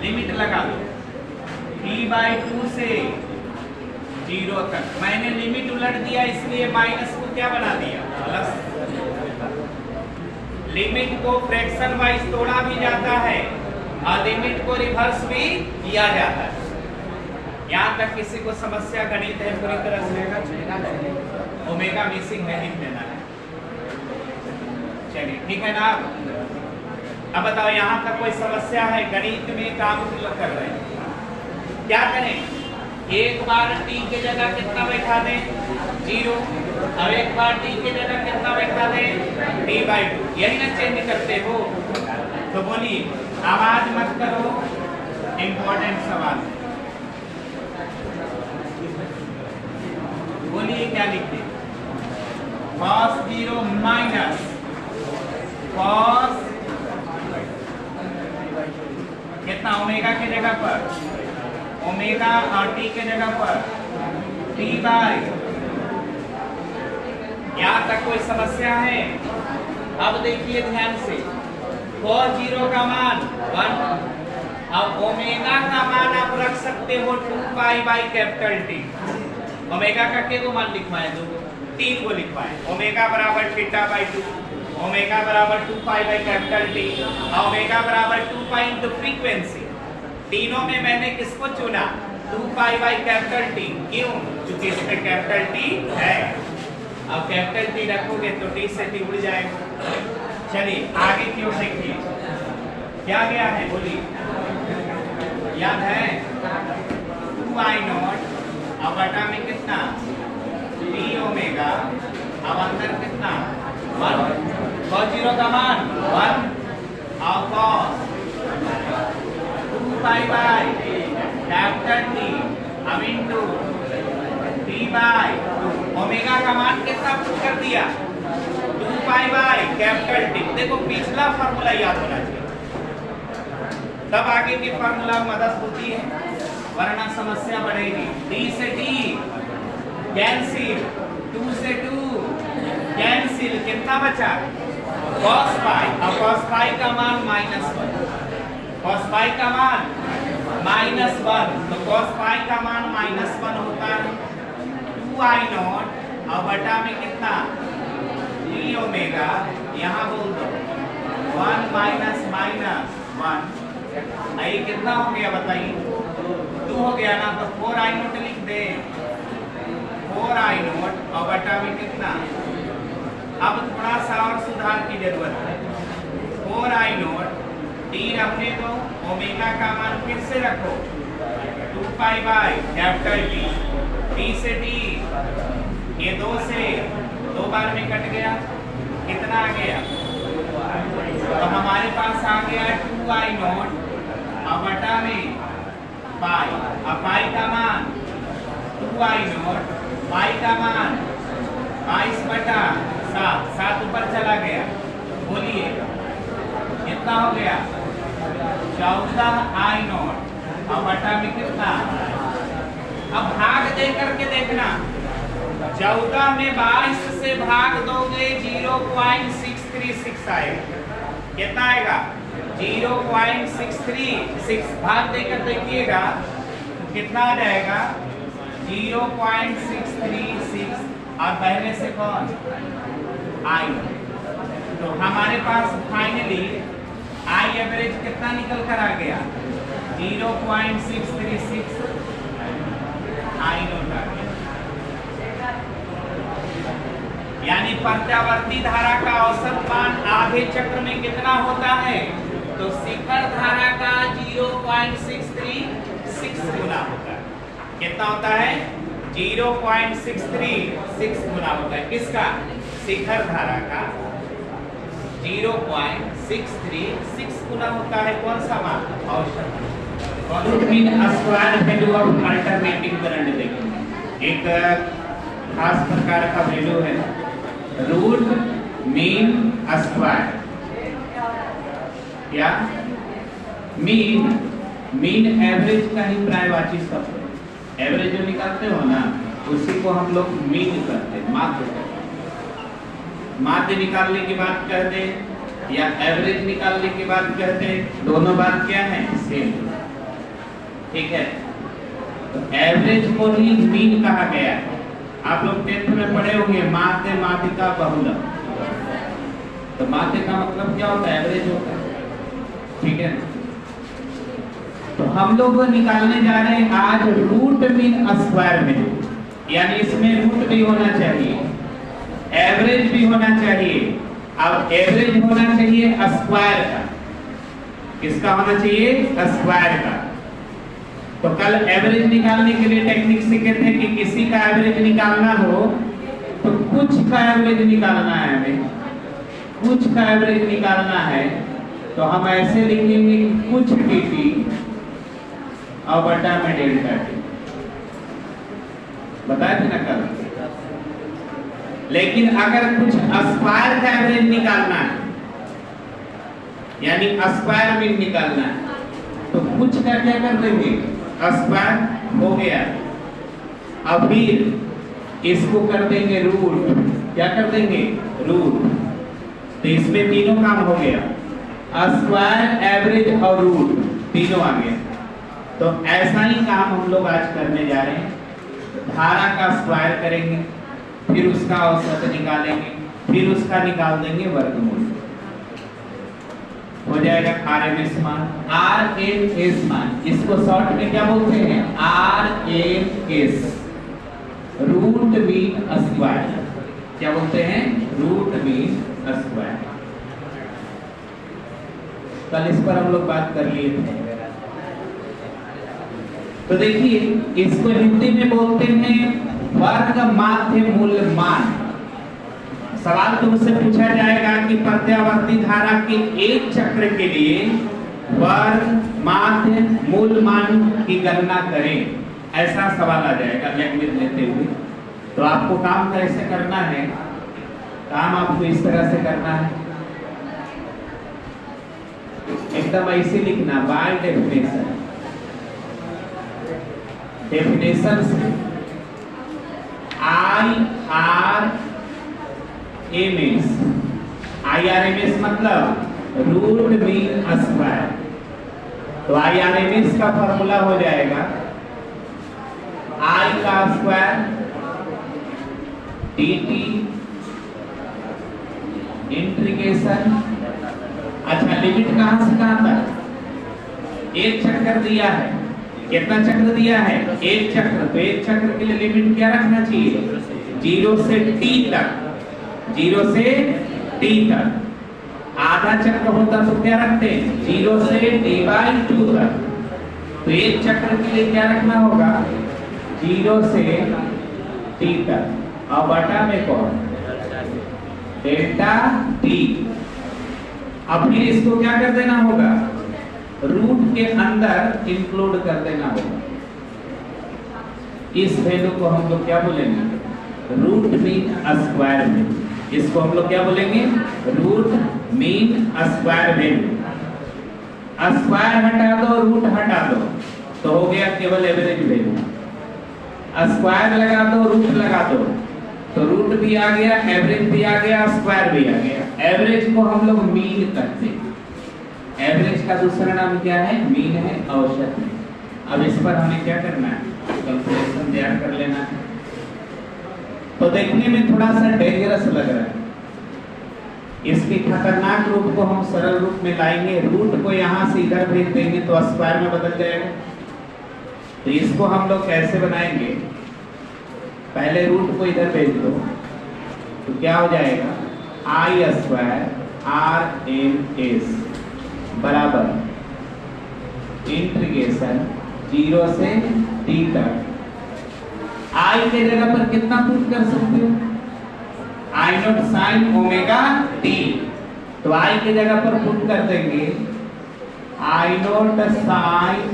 लिमिट लगा दो t/2 से 0 तक। मैंने लिमिट उलट दिया इसलिए माइनस को क्या बना दिया? प्लस। लिमिट को फ्रैक्शन वाइज तोड़ा भी जाता है और लिमिट को रिवर्स भी किया जाता है। यहाँ तक किसी को समस्या गणित है पूरी तरह से? ओमेगा मिसिंग है, लिख देना है। चलिए ठीक है ना। अब बताओ यहाँ तक कोई समस्या है? गणित में काम कर रहे हैं, क्या करें? एक बार t के जगह कितना बैठा दें? 0। अब एक बार t के जगह कितना बैठा दें? t/2। यही ना चेंज करते हो, तो बोलिए, आवाज मत करो, इंपॉर्टेंट सवाल। बोलिए क्या लिखते? cos 0 माइनस cos कितना ओमेगा के जगह पर, ओमेगा और टी के जगह पर टी बाई। यहाँ तक कोई समस्या है? अब देखिए ध्यान से, cos 0 का मान 1, अब ओमेगा का मान आप रख सकते हो 2 pi by capital T. Omega का के को मान लिखवाए, 3 को लिखवाए। ओमेगा बराबर थीटा बाई 2, ओमेगा बराबर 2 pi by capital T, omega बराबर 2 पाई इनटू फ्रीक्वेंसी। तीनों में मैंने किसको चुना? 2 पाई बाई कैपिटल टी। क्यों? क्योंकि इसमें कैपिटल टी है। अब कैपिटल टी रखोगे तो टी से टी उड़ जाएगा। चलिए आगे की ओर देखिए, क्या गया है बोलिए, याद है? 2i नॉट अब बटा में कितना? 3 ओमेगा, अब अंदर कितना? 1। cos 0 का मान 1 और cos 2 pi by capital T अब इनटू टी बाई 2। ओमेगा का मान कितना पुट कर दिया? 2 पाई बाई कैपिटल टी। देखो पिछला फार्मूला याद होना चाहिए, तब आगे की फार्मूला मदद होती है, वरना समस्या बढ़ेगी। d से d कैंसिल, 2 से 2 कैंसिल, कितना बचा? cos पाई। अब cos पाई का मान -1, cos पाई का मान -1, तो cos पाई का मान -1 होता है 2i नॉट और बटा में कितना? 3 ओमेगा, यहाँ बोल दो 1 माइनस माइनस 1, ये कितना हो गया बताइए? 2 हो गया ना, तो 4i नॉट लिख दे, 4i नॉट और बटा में कितना? अब थोड़ा सा और सुधार की जरूरत है। 4i नॉट टी रखने दो, ओमेगा का मान फिर से रखो 2 pi by capital T, T से टी, ये 2 से 2 बार में कट गया, कितना आ गया? तो हमारे पास आ गया 2i नॉट और बटा में पाई। अब पाई का मान 2i नॉट, पाई का मान 22 बटा 7, 7 ऊपर चला गया। बोलिए कितना हो गया? 14i नॉट और बटा में कितना? अब भाग दे करके देखना, 14 में 22 से भाग दोगे 0.636 आएगा। कितना आएगा? 0.636। भाग देकर देखिएगा कितना आ जाएगा? 0.636 और पहले से कौन? आई। तो हमारे पास फाइनली आई एवरेज कितना निकल कर आ गया? 0.636 आई नोट आ गया। यानी प्रत्यावर्ती धारा का औसत मान आधे चक्र में कितना होता है? तो शिखर धारा का 0.636 गुना होता है। कितना होता है? 0.636 गुना होता है। किसका? शिखर धारा का 0.636 गुना होता है। कौन सा मान? औसत root mean square value of alternating current देखेंगे। एक खास प्रकार का वैल्यू है रूट मीन स्क्वायर। क्या? मीन एवरेज का ही पर्यायवाची शब्द है। एवरेज जो निकालते हो ना, उसी को हम लोग मीन करते हैं, माध्य करते हैं। माध्य निकालने की बात कहते या एवरेज निकालने की बात कहते, दोनों बात क्या है? सेम। ठीक है, तो एवरेज को ही मीन कहा गया है। आप लोग 10th में पढ़े होंगे माध्य, माध्यिका, बहुलक। तो माध्य का मतलब क्या होता है? एवरेज होता है। ठीक है, तो हम लोग निकालने जा रहे हैं आज रूट मीन स्क्वायर में, यानी इसमें रूट भी होना चाहिए, एवरेज भी होना चाहिए। अब एवरेज होना चाहिए स्क्वायर का। किसका होना चाहिए? स्क्वायर का। तो कल एवरेज निकालने के लिए टेक्निक सीखे थे कि किसी का एवरेज निकालना हो तो कुछ का एवरेज निकालना है, हमें कुछ का एवरेज निकालना है तो हम ऐसे लिखेंगे कि कुछ dt और बटा में डेल्टा टी, बताए थे ना कल। लेकिन अगर कुछ स्क्वायर का एवरेज निकालना है, यानी स्क्वायर मीन निकालना है, तो कुछ का क्या कर देंगे, स्क्वायर हो गया, अब फिर इसको कर देंगे रूट, क्या कर देंगे, रूट। तो इसमें तीनों काम हो गया, स्क्वायर, एवरेज और रूट तीनों आ गए। तो ऐसा ही काम हम लोग आज करने जा रहे हैं। धारा का स्क्वायर करेंगे, फिर उसका औसत निकालेंगे, फिर उसका निकाल देंगे वर्गमूल, हो जाएगा RMS मान, RMS मान। इसको शॉर्ट में क्या बोलते हैं, RMS, रूट मीन स्क्वायर। क्या बोलते हैं, रूट मीन स्क्वायर। कल इस पर हम लोग बात कर लिए थे। तो देखिए, इसको हिंदी में बोलते हैं वर्ग माध्य मूल मान। सवाल तुमसे पूछा जाएगा कि प्रत्यावर्ती धारा के एक चक्र के लिए वर्ग माध्य मूल मान की गणना करें, ऐसा सवाल आ जाएगा लैंग्वेज लेते हुए। तो आपको काम कैसे करना है, काम आपको इस तरह से करना है, एकदम ऐसे लिखना, बाय डेफिनेशन, डेफिनेशन से IRMS मतलब रूट मीन स्क्वायर। तो IRMS का फॉर्मूला हो जाएगा I का स्क्वायर dt इंटीग्रेशन। अच्छा, लिमिट कहां से कहां तक, एक चक्कर दिया है, कितना चक्र दिया है, एक चक्र। तो एक चक्र के लिए लिमिट क्या रखना चाहिए, 0 से t तक, 0 से t तक। आधा चक्र होता तो क्या रखते हैं, 0 से t/2 तक। तो एक चक्र के लिए क्या रखना होगा, 0 से t तक, और बटा में कौन, डेल्टा t। अब फिर इसको क्या कर देना होगा, रूट के अंदर इंक्लूड कर देना होगा। इस वैल्यू को हम लोग क्या बोलेंगे, रूट मीन स्क्वायर वैल्यू। इसको हम लोग क्या बोलेंगे, root mean square value. Square हटा दो, रूट हटा दो, तो हो गया केवल एवरेज वैल्यू। स्क्वायर लगा दो, रूट लगा दो, तो रूट भी आ गया, एवरेज भी आ गया, स्क्वायर भी आ गया। एवरेज को हम लोग मीन कहते हैं। एवरेज का दूसरा नाम क्या है, मीन है, औसत है। अब इस पर हमें क्या करना है, कैलकुलेशन तैयार कर लेना है। तो देखने में थोड़ा सा डेंजरस लग रहा है, इसके खतरनाक रूप को हम सरल रूप में लाएंगे। रूट को यहाँ से इधर भेज देंगे तो स्क्वायर में बदल जाएगा। तो इसको हम लोग कैसे बनाएंगे, पहले रूट को इधर भेज दो, तो क्या हो जाएगा, I स्क्वायर RMS बराबर इंटीग्रेशन 0 से t तक। I के जगह पर कितना पुट कर सकते हो, I not sine omega t। तो I के जगह पर पुट कर देंगे I not sine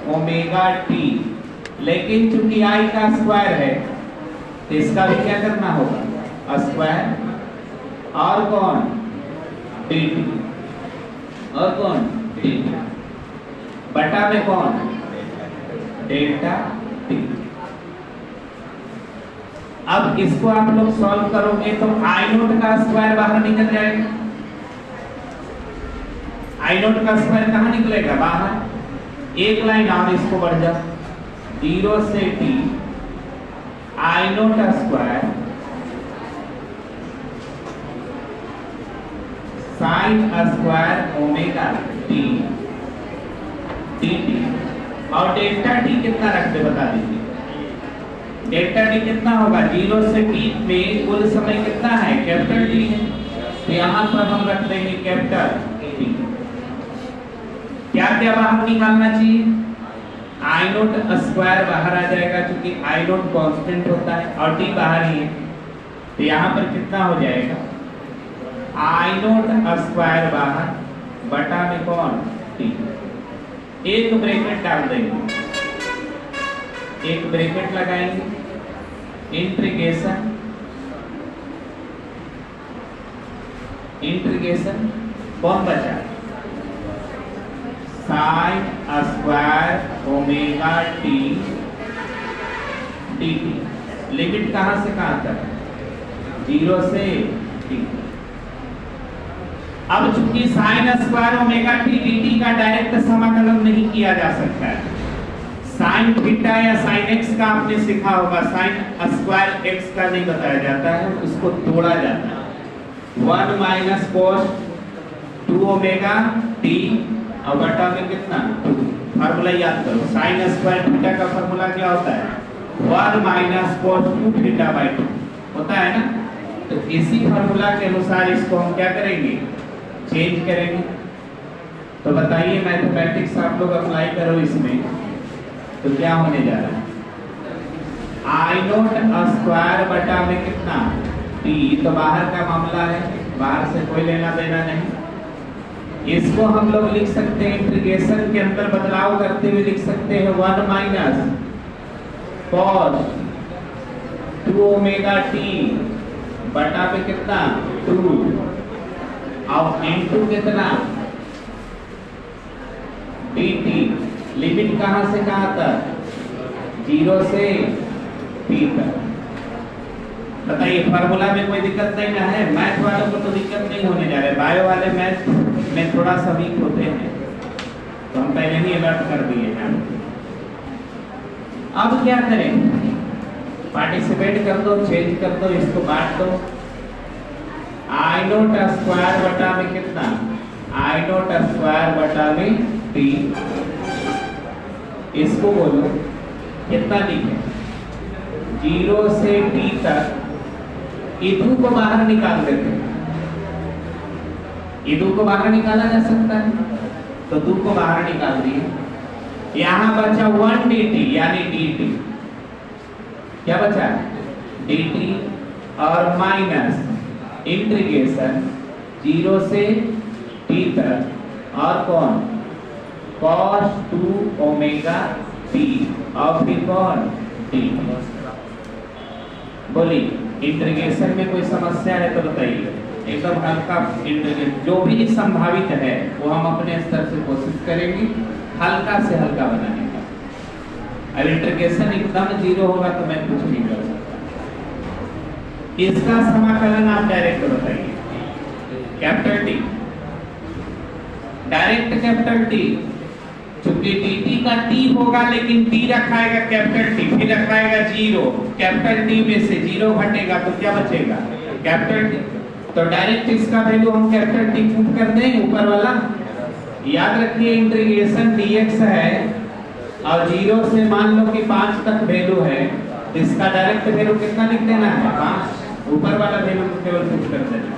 omega t। लेकिन चूंकि I का स्क्वायर है तो इसका भी क्या करना होगा, स्क्वायर, और कौन, dt, और कौन, dt, बटा में कौन, डेल्टा t। अब इसको आप लोग सॉल्व करोगे तो I नोट का स्क्वायर बाहर निकल जाएगा। I नोट का स्क्वायर कहाँ निकलेगा, बाहर। एक लाइन और इसको बढ़ जाओ, 0 से t I note square sine square omega t dt। और डेल्टा t कितना रखते बता दीजिए, डेल्टा t कितना होगा, 0 से t में कुल समय कितना है, कैपिटल T है। तो यहाँ पर हम रख देंगे कैपिटल T। क्या क्या बाहर निकालना चाहिए, I नोट स्क्वायर बाहर आ जाएगा क्योंकि I नोट कांस्टेंट होता है और t बाहर ही है। तो यहाँ पर कितना हो जाएगा, आई नोट स्क्वायर बाहर बटा में कौन टी, एक ब्रैकेट डाल देंगे, एक ब्रैकेट लगाएंगे, इंटीग्रेशन कौन बचा, sine square omega T D T. Limit कहां से कहां तक, 0 से टी। अब चूंकि sine square omega T D T का डायरेक्ट समाकलन नहीं किया जा सकता है, साइन थीटा या साइन एक्स का आपने सीखा होगा, साइन स्क्वायर एक्स का नहीं बताया जाता है, उसको तोड़ा जाता है। 1 माइनस कोस 2 ओमेगा टी और बटा में कितना 2। फार्मूला याद करो, साइन स्क्वायर थीटा का फार्मूला क्या होता है, 1 माइनस कोस 2 थीटा बाई 2 होता है ना। तो इसी फार्मूला के अनुसार इसको हम क्या करेंगे, चेंज करेंगे। तो बताइए मैथमेटिक्स आप लोग अप्लाई करो इसमें, तो क्या होने जा रहा है, आई नोट स्क्वायर बटा में कितना टी, तो बाहर का मामला है, बाहर से कोई लेना देना नहीं। इसको हम लोग लिख सकते हैं, इंटीग्रेशन के अंदर बदलाव करते हुए लिख सकते हैं 1 माइनस कॉस 2 ओमेगा टी बटा पे कितना 2 और इनटू कितना dt। लिमिट कहां से कहां तक, 0 से t तक। बताइए फार्मूला में कोई दिक्कत नहीं ना है, मैथ वालों को तो दिक्कत नहीं होने जा रहा है, बायो वाले मैथ में थोड़ा सा वीक होते हैं, तो हम पहले ही अलर्ट कर दिए हैं। अब क्या करें, पार्टिसिपेट कर दो, चेंज कर दो, इसको बांट दो। आई नोट स्क्वायर बटा में कितना, आई नोट स्क्वायर बटा में टी, इसको बोलो कितना लिखे, 0 से t तक। इधू को बाहर निकाल देते हैं, इधू को बाहर निकाला जा सकता है, तो 2 को बाहर निकाल दिए। यहां बचा 1 dt यानी dt, क्या बचा dt और माइनस इंटीग्रेशन 0 से t तक और कौन cos 2 ओमेगा t और फिर कौन t। बोलिए इंटीग्रेशन में कोई समस्या है तो बताइए, एकदम हल्का इंटीग्रेशन जो भी संभावित है वो हम अपने स्तर से कोशिश करेंगे हल्का से हल्का बनाने का। अब इंटीग्रेशन एकदम 0 होगा तो मैं कुछ नहीं कर सकता। इसका समाकलन आप डायरेक्ट बताइए, capital T, direct capital T, चूंकि dt का t होगा लेकिन t रखाएगा कैपिटल T, फिर रखाएगा 0, कैपिटल T में से 0 घटेगा तो क्या बचेगा कैपिटल T। तो डायरेक्ट इसका वैल्यू हम कैपिटल T पुट कर दें ऊपर वाला। याद रखिए इंटीग्रेशन dx है और 0 से मान लो कि 5 तक वैल्यू है, तो इसका डायरेक्ट वैल्यू कितना लिख देना है 5, ऊपर वाला वैल्यू को केवल पुट कर देना,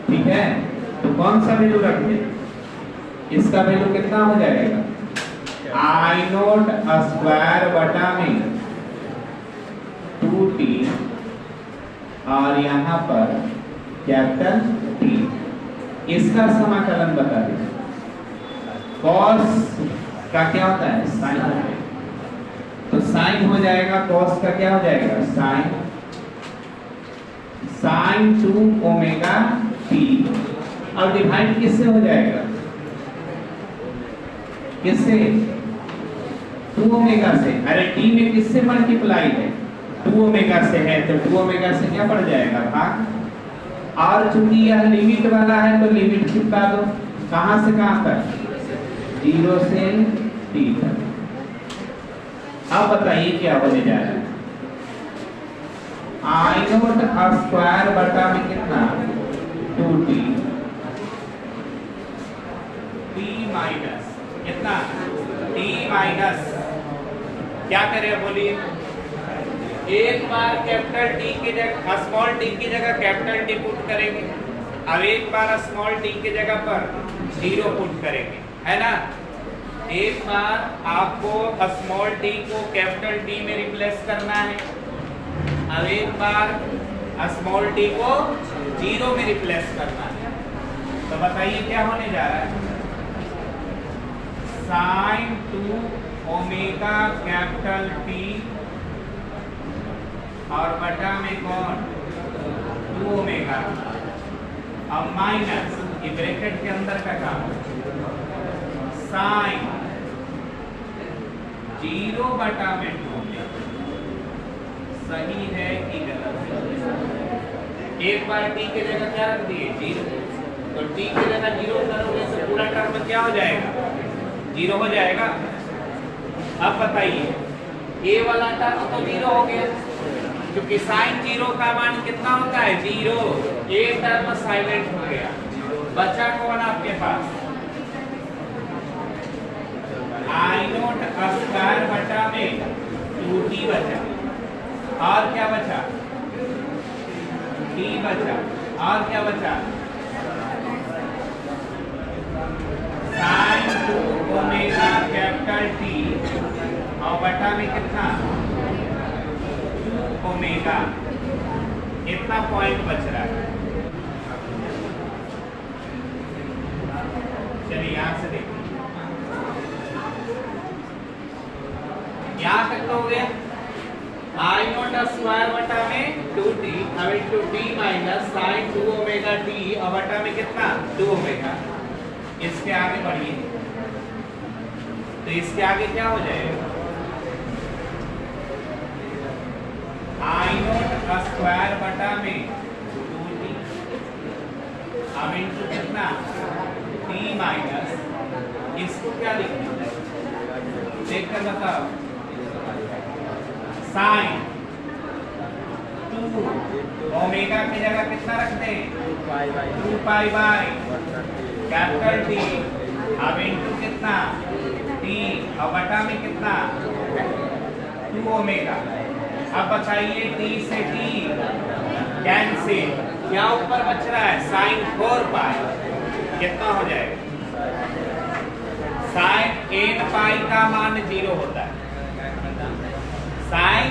ठीक है। तो कौन सा वैल्यू रखिए, इसका वैल्यू कितना हो जाएगा, आई नोट स्क्वायर बटा में 2t और यहाँ पर कैपिटल T। इसका समाकलन बता दीजिए, cos का क्या होता है साइन, तो साइन हो जाएगा, cos का क्या हो जाएगा साइन, साइन 2 ओमेगा t और डिवाइड किससे हो जाएगा, किससे 2 ओमेगा से। अरे t में किससे मल्टीप्लाई है 2 ओमेगा से है, तो 2 ओमेगा से क्या पड़ जाएगा भाग, और चूंकि यह लिमिट वाला है तो लिमिट चिपका दो, कहां से कहां तक 0 से t तक। अब बताइए क्या होने जा रहा है, आई नोट स्क्वायर बटा में कितना 2t, t माइनस कितना t माइनस क्या करें बोलिए, एक बार कैपिटल T की जगह स्मॉल t की जगह कैपिटल T पुट करेंगे, अब एक बार स्मॉल t की जगह पर 0 पुट करेंगे, है ना। एक बार आपको स्मॉल t को कैपिटल T में रिप्लेस करना है, अब एक बार स्मॉल t को जीरो में रिप्लेस करना है। तो बताइए क्या होने जा रहा है? साइन 2 ओमेगा कैपिटल टी और बटा में कौन 2 ओमेगा और माइनस ये ब्रैकेट के अंदर का काम साइन 0 बटा में 2 ओमेगा। सही है कि गलत है? एक बार टी के जगह क्या रख दिए 0, तो टी की जगह 0 करोगे तो पूरा टर्म क्या हो जाएगा 0 हो जाएगा। अब बताइए ए वाला टर्म तो 0 हो गया क्योंकि साइन 0 का मान कितना होता है 0। ए टर्म साइलेंट हो गया, बचा कौन आपके पास आई नोट स्क्वायर बटा में 2t बचा और क्या बचा t बचा और क्या बचा साइन 2 ओमेगा कैपिटल टी और बटा में कितना 2 ओमेगा। इतना पॉइंट बच रहा है। चलिए यहां से देखिए यहां तक तो हो गया आई नोट स्क्वायर बटा में 2t अब into t minus sine 2 omega t और बटा में कितना 2 ओमेगा। इसके आगे बढ़िए तो इसके आगे क्या हो जाएगा आई नोट स्क्वायर बटा में 2t अब इनटू कितना t माइनस इसको क्या लिखना देख कर बताओ साइन 2 ओमेगा की जगह कितना रखते हैं 2 पाई बाय कैपिटल टी अब इनटू कितना t और बटा में कितना 2 ओमेगा। अब बताइए t से t कैंसिल क्या ऊपर बच रहा है साइन 4 पाई कितना हो जाएगा साइन n पाई का मान 0 होता है साइन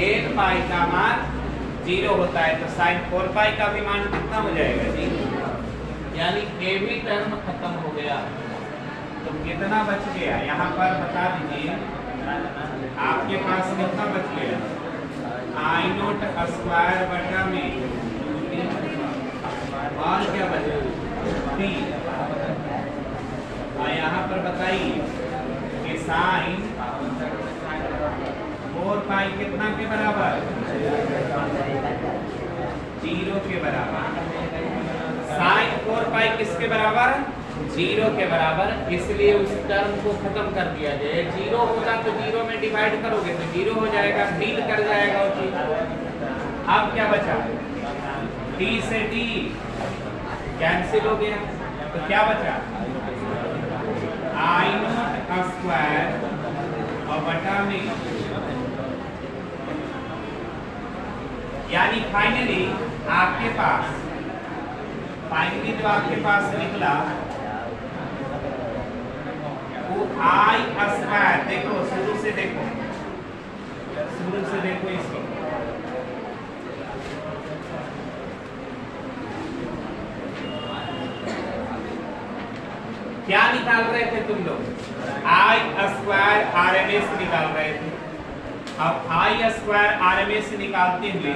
n पाई का मान 0 होता है तो साइन 4 पाई का भी मान कितना हो जाएगा जी यानी ए भी टर्म खत्म हो गया। तो कितना बच गया यहाँ पर बता दीजिए आपके पास कितना बच गया आई नोट स्क्वायर बटा में और क्या बचा t और यहाँ पर बताइए कि साइन 4 पाई कितना के बराबर 0 के बराबर। साइन 4 पाई किसके बराबर 0 के बराबर, इसलिए उस टर्म को खत्म कर दिया जाए। 0 होगा तो 0 में डिवाइड करोगे तो 0 हो जाएगा, डील कर जाएगा वो चीज। अब क्या बचा t से t कैंसिल हो गया तो क्या बचा आई नॉट स्क्वायर और बटा में यानी फाइनली आपके पास जो आपके पास निकला वो आई स्क्वायर। देखो शुरू से देखो इसको क्या निकाल रहे थे तुम लोग आई स्क्वायर आरएमएस निकाल रहे थे। अब आई स्क्वायर आरएमएस निकालते हुए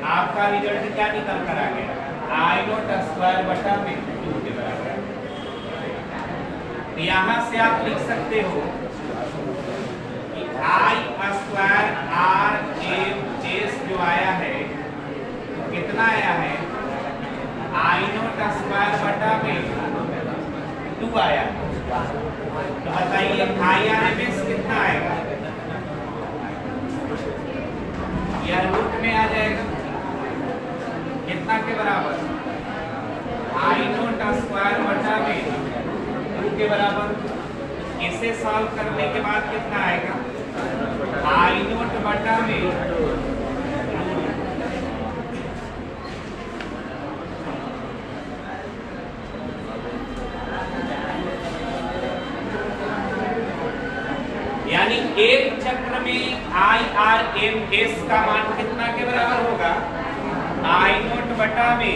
आपका रिजल्ट क्या निकल कर आ गया आई नॉट स्क्वायर बटा में 2 के बराबर। यहां से आप लिख सकते हो कि आई स्क्वायर आर एम एस जो आया है कितना आया है आई नॉट स्क्वायर बटा में 2 आया। तो बताइए आई आर एम एस कितना आएगा यह रूट में आ जाएगा कितना के बराबर आई नोट स्क्वायर बटा में 2 के बराबर। इसे सॉल्व करने के बाद कितना आएगा आई नोट बटा में यानी एक चक्र में आई आर एम एस का मान कितना के बराबर होगा आई नोट बटा में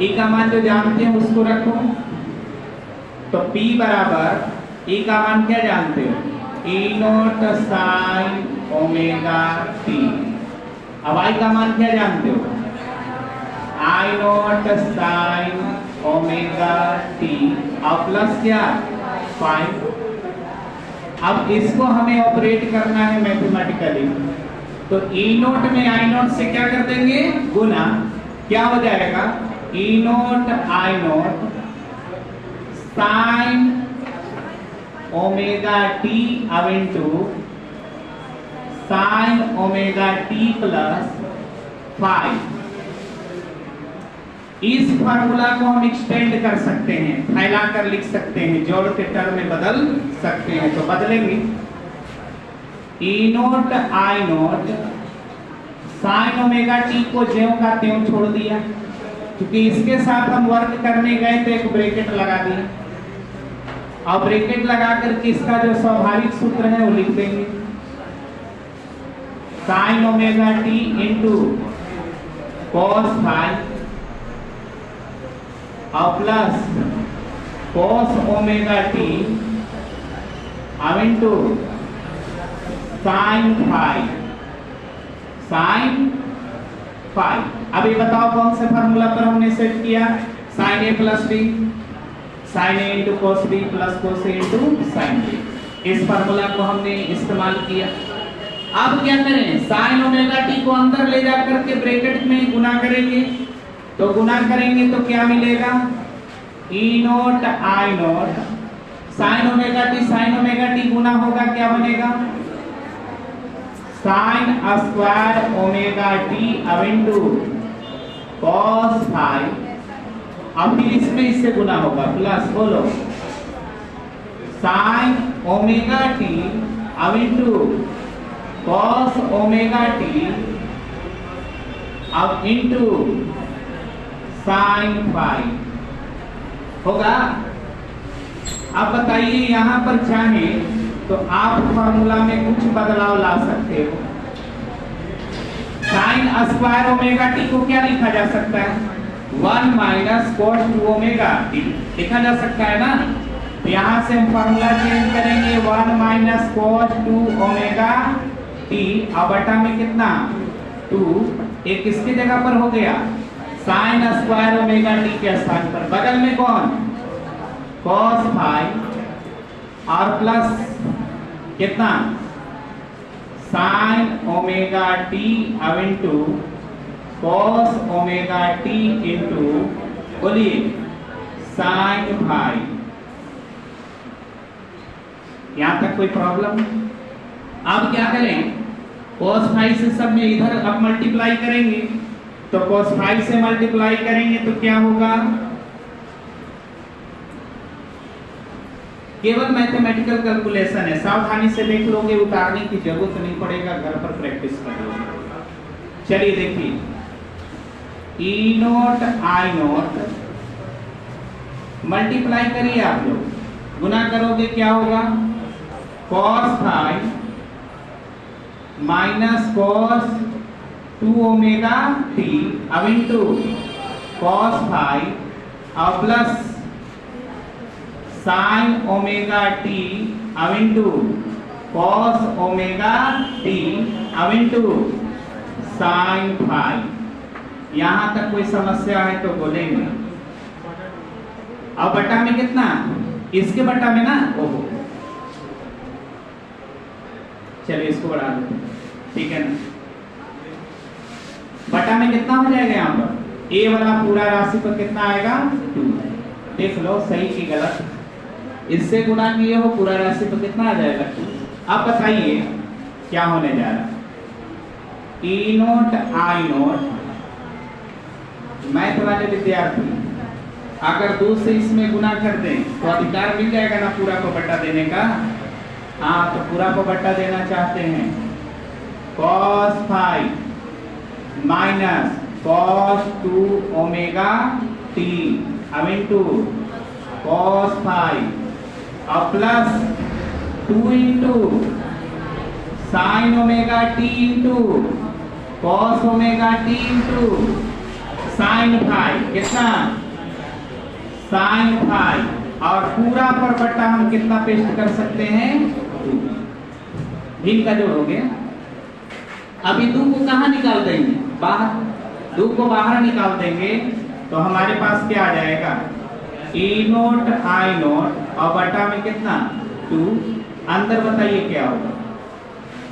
ई का मान जो जानते हैं उसको रखो। तो P बराबर ई का मान क्या जानते हो, ई नॉट साइन ओमेगा टी। अब आई का मान क्या जानते हो, आई नॉट साइन ओमेगा टी और प्लस क्या 5। अब इसको हमें ऑपरेट करना है मैथमेटिकली, तो ई नोट में आई नोट से क्या कर देंगे गुना, क्या हो जाएगा ई nought I note sine omega T अब into sine omega t plus 5। इस फार्मूला को हम एक्सटेंड कर सकते हैं, फैलाकर लिख सकते हैं, जोड़ के टर्म में बदल सकते हैं। तो बदलेंगे ई nought I note sine omega T को ज्यों का त्यों छोड़ दिया, क्योंकि इसके साथ हम वर्क करने गए तो एक ब्रैकेट लगा दिया और ब्रैकेट लगा करके इसका जो स्वाभाविक सूत्र है वो लिख देंगे, sine omega T into cos phi और प्लस कॉस ओमेगा टी अब into sine phi sine phi. अब ये बताओ कौन से फार्मूला पर हमने सेट किया, sine A plus B, sine A into cos B plus cos A into sine B. इस फार्मूला को हमने इस्तेमाल किया। अब क्या करें, साइन ओमेगा टी को अंदर ले जाकर के ब्रैकेट में गुना करेंगे, तो गुना करेंगे तो क्या मिलेगा ई nought I note sine omega T गुना होगा क्या बनेगा साइन स्क्वायर ओमेगा टी अब इंटू कॉस फाई। अब फिर इसमें इससे गुना होगा प्लस, बोलो साइन ओमेगा टी अब इंटू कॉस ओमेगा टी अब इंटू साइन फाई होगा। अब बताइए यहां पर चाहे तो आप फार्मूला में कुछ बदलाव ला सकते हो। साइन स्क्वायर ओमेगा टी को क्या लिखा जा सकता है, 1 माइनस कॉस 2 ओमेगा टी लिखा जा सकता है ना। तो यहां से हम फार्मूला चेंज करेंगे 1 माइनस कॉस 2 ओमेगा टी और बटा में कितना 2, एक किसकी जगह पर हो गया साइन स्क्वायर ओमेगा टी के स्थान पर, बगल में कौन कॉस फाई और प्लस कितना साइन ओमेगा टी अब into cos omega T into बोलिए साइन फाई। यहां तक कोई प्रॉब्लम। अब क्या करें, कॉस फाई से सब में इधर अब मल्टीप्लाई करेंगे, तो कॉस फाई से मल्टीप्लाई करेंगे तो क्या होगा, केवल मैथमेटिकल कैलकुलेशन है, सावधानी से देख लोगे, उतारने की जरूरत नहीं पड़ेगा, घर पर प्रैक्टिस कर लोगे। चलिए देखिए E nought I nought multiply करिए आप लोग, गुना करोगे क्या होगा cos phi minus cos 2 omega T अब इंटू कॉस फाई और प्लस साइन ओमेगा टी अब इंटू कॉस ओमेगा टी अब इंटू साइन फाई। यहां तक कोई समस्या है तो बोलेंगे। अब बटा में कितना, इसके बटा में ना, ओहो चलिए इसको बढ़ा दो, ठीक है ना। बटा में कितना हो जाएगा, यहाँ पर ए वाला पूरा राशि पर कितना आएगा 2। देख लो सही की गलत, इससे गुणा किए हो पूरा राशि पर कितना आ जाएगा 2। अब बताइए क्या होने जा रहा है, ई नोट आई नोट। मैथ वाले विद्यार्थी अगर 2 से इसमें गुना कर दें तो अधिकार मिल जाएगा ना पूरा को बट्टा देने का। हाँ तो पूरा को बट्टा देना चाहते हैं, cos phi minus cos 2 omega T अब इंटू कॉस फाई और plus 2 into sine omega T into cos omega T into sine sine phi कितना, साइन फाई, और पूरा पर बट्टा हम कितना पेस्ट कर सकते हैं, 2। भी का जोड़ हो गया। अभी 2 को कहाँ निकाल देंगे, बाहर, 2 को बाहर निकाल देंगे तो हमारे पास क्या आ जाएगा, ई नोट आई नोट और बटा में कितना 2, अंदर बताइए क्या होगा,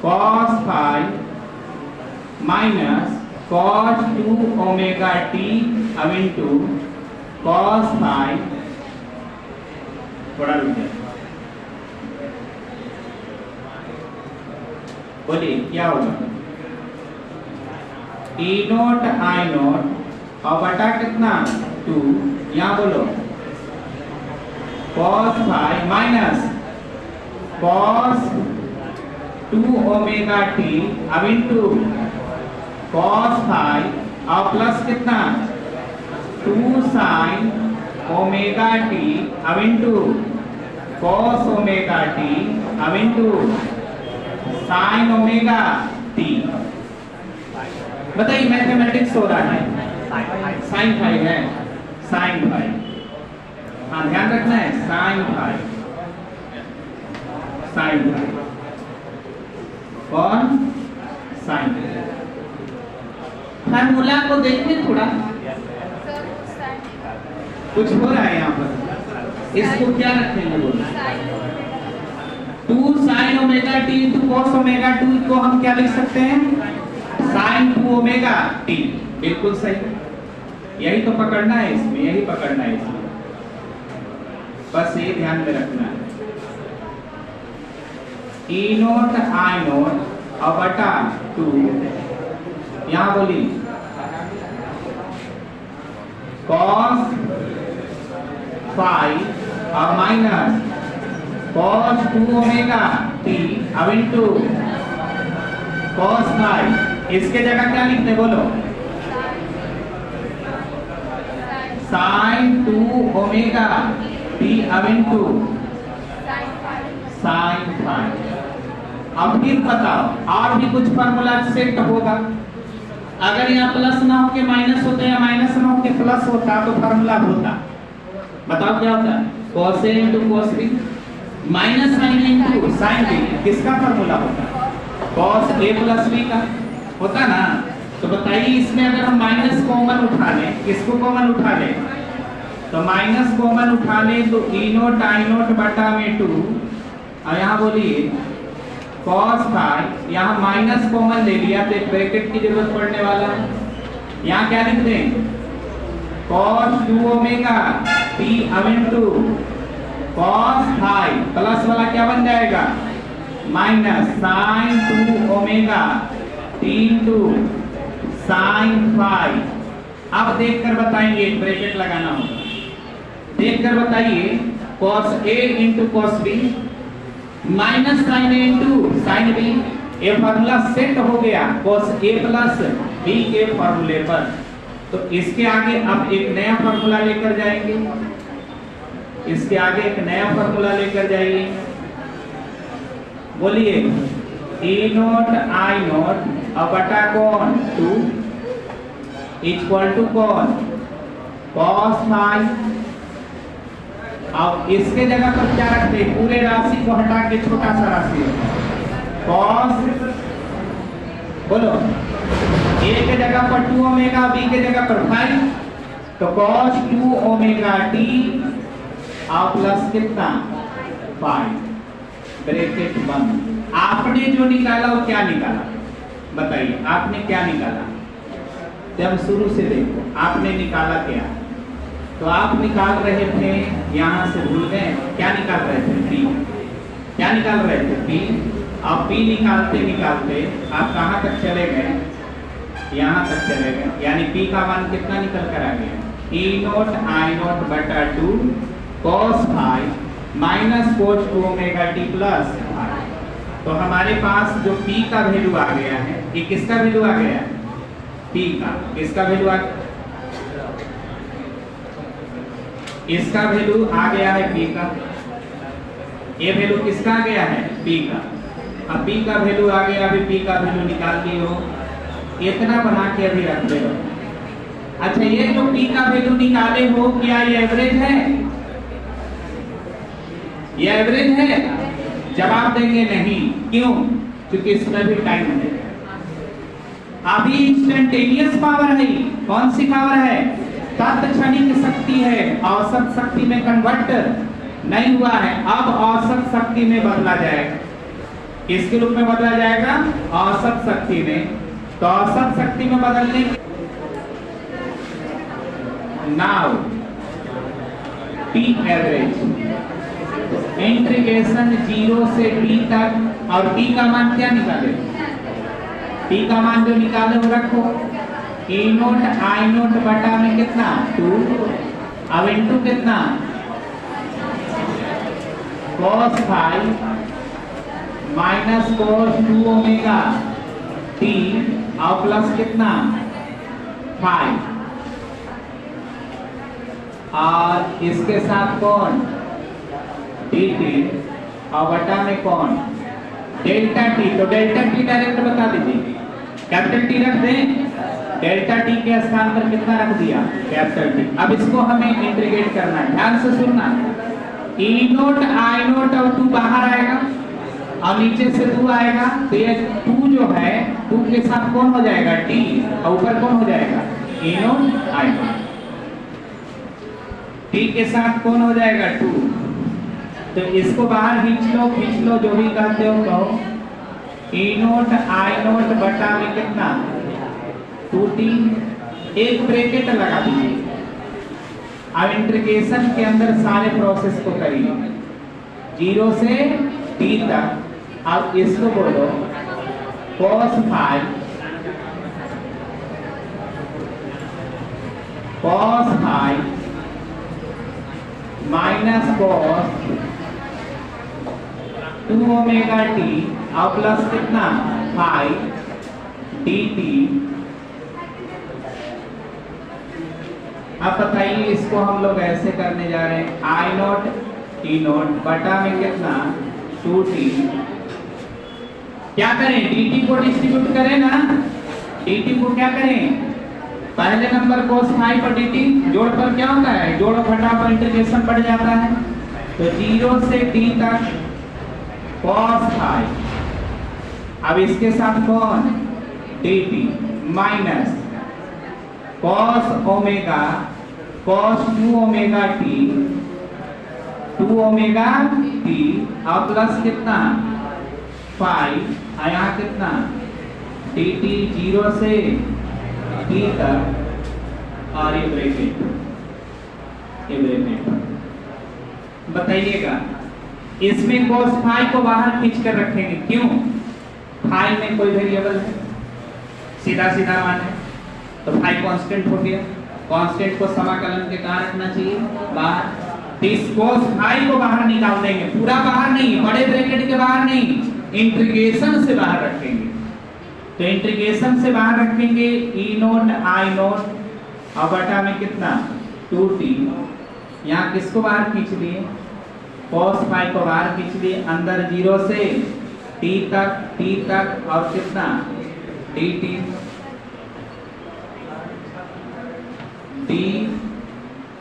cos phi minus cos 2 omega T अब इंटू cos फाई, थोड़ा रुक जाए, बोलिए क्या होगा, ई नोट आई नोट और बटा कितना 2, यहाँ बोलो cos phi minus cos 2 omega T अब इंटू cos फाई और प्लस कितना 2 साइन ओमेगा टी अब इंटू cos ओमेगा टी अब इंटू साइन ओमेगा टी। बताइए मैथमेटिक्स हो रहा है, साइन फाई है, साइन फाई, हाँ ध्यान रखना है, साइन फाई, साइन फाई, कौन साइन, फार्मूला को देखिए थोड़ा, कुछ हो रहा है यहाँ पर, इसको क्या रखेंगे बोलो, 2 sine omega T into cos omega 2 को हम क्या लिख सकते हैं, साइन 2 ओमेगा टी, बिल्कुल सही, यही तो पकड़ना है इसमें, यही पकड़ना है इसमें, बस ये ध्यान में रखना है, ई नोट आई नोट और बटा 2, यहाँ बोली cos फाई और माइनस cos 2 ओमेगा टी अब इंटू cos फाई, इसके जगह क्या लिखते बोलो, साइन 2 ओमेगा टी अब इंटू साइन फाई। अब फिर बताओ और भी कुछ फार्मूला सेट होगा, अगर यहाँ प्लस ना हो के माइनस होता या माइनस ना हो के प्लस होता तो फार्मूला होता, बताओ क्या होता, cos A into cos B minus sine into sine B, किसका फार्मूला होता, cos A प्लस B का होता ना। तो बताइए इसमें अगर हम माइनस कॉमन उठा लें, किसको कॉमन उठा लें, तो माइनस कॉमन उठा लें तो ई नोट आई नोट बटा में 2, और यहाँ बोलिए cos फाई, यहाँ माइनस कॉमन ले लिया तो एक ब्रैकेट की जरूरत पड़ने वाला है, यहाँ क्या लिख दें, cos 2 ओमेगा टी अब इंटू cos फाई, प्लस वाला क्या बन जाएगा minus sine 2 omega T into sine phi. अब देखकर बताएंगे, एक ब्रैकेट लगाना होगा, देखकर बताइए cos A into cos B minus sine A into sine B, ये फार्मूला सेट हो गया cos A प्लस B के फार्मूले पर। तो इसके आगे अब एक नया फार्मूला लेकर जाएंगे, इसके आगे एक नया फार्मूला लेकर जाइए, बोलिए ई नोट आई नोट और बटा कौन 2 इक्वल टू कौन cos फाई। अब इसके जगह पर क्या रखते हैं, पूरे राशि को हटा के छोटा सा राशि cos, बोलो A के जगह पर 2 ओमेगा, B के जगह पर 5, तो cos 2 ओमेगा t और प्लस कितना 5, ब्रैकेट बंद। आपने जो निकाला वो क्या निकाला बताइए, आपने क्या निकाला, जब शुरू से देखो आपने निकाला क्या, तो आप निकाल रहे थे, यहाँ से भूल गए क्या निकाल रहे थे, P, क्या निकाल रहे थे P, अब P निकालते निकालते आप कहाँ तक चले गए, यहाँ तक चले गए, यानी P का मान कितना निकल कर आ गया, E नोट आई नोट बटा 2 cos phi minus cos 2 omega t plus phi. तो हमारे पास जो P का वैल्यू आ गया है, ये किसका वैल्यू आ गया है, P का, किसका वैल्यू आ, इसका वैल्यू आ गया है P का, ये वैल्यू किसका आ गया है P का। अब P का वैल्यू आ गया, अभी P का वैल्यू निकाल लिए हो, इतना बना के अभी रख दे, अच्छा, ये जो p का वैल्यू निकाले हो, क्या ये एवरेज है? ये एवरेज है? जवाब देंगे नहीं। क्यों? क्योंकि इसमें भी टाइम है। अभी इंस्टेंटेनियस पावर है। कौन सी पावर है? तत्क्षणिक शक्ति है, औसत शक्ति में कन्वर्ट नहीं हुआ है। अब औसत शक्ति में बदला जाएगा। किसके रूप में बदला जाएगा? औसत शक्ति में। तो औसत शक्ति में बदलने नाउ p एवरेज इंटीग्रेशन 0 से t तक, और p का मान क्या निकाले? p का मान जो निकाले वो रखो। e नोट i नोट बटा में कितना? 2। अब इनटू कितना? cos phi minus cos 2 omega t और प्लस कितना? 5। और इसके साथ कौन? dt और बटा में कौन? Delta t। तो डेल्टा t डायरेक्ट बता दीजिए। कैपिटल T रख दें। डेल्टा t के स्थान पर कितना रख दिया? Capital T। अब इसको हमें इंटीग्रेट करना है। ध्यान से सुनना। e नोट i नोट और 2 बाहर आएगा और नीचे से 2 आएगा। तो ये 2 जो है 2 के साथ कौन हो जाएगा? t। और ऊपर कौन हो जाएगा? e note i note. t के साथ कौन हो जाएगा? 2। तो इसको बाहर खींच लो जो भी कहते हो कहो। e नोट i नोट बटा में कितना? 2t। एक ब्रैकेट लगा दीजिए। अब इंटीग्रेशन के अंदर सारे प्रोसेस को करिए 0 से t तक। अब इसको बोलो cos phi minus cos 2 omega t और प्लस कितना? Phi dt। अब बताइए, इसको हम लोग ऐसे करने जा रहे हैं। i नोट t नोट बटा में कितना? 2t। क्या करें? dt को डिस्ट्रीब्यूट करें ना। dt को क्या करें? पहले नंबर cos फाई पर dt जोड़ पर क्या होता है? जोड़ घटा पर इंटीग्रेशन बढ़ जाता है। तो 0 से t तक cos फाई, अब इसके साथ कौन? dt minus cos omega cos 2 omega t 2 omega t और प्लस कितना? फाई। यहाँ कितना? dt 0 से t तक और ये ब्रैकेट। बताइएगा, इसमें cos फाई को बाहर खींच कर रखेंगे। क्यों? फाई में कोई वेरिएबल है, सीधा सीधा मान है, तो फाई कांस्टेंट हो गया। कांस्टेंट को समाकलन के कहाँ रखना चाहिए? बाहर। इस cos फाई को बाहर निकाल देंगे। पूरा बाहर नहीं, बड़े ब्रैकेट के बाहर नहीं, इंटीग्रेशन से बाहर रखेंगे। तो इंटीग्रेशन से बाहर रखेंगे e नोट i नोट और बटा में कितना? 2t। यहाँ किसको बाहर खींच लिए? cos फाई को बाहर खींच लिए। अंदर 0 से t तक और कितना? dt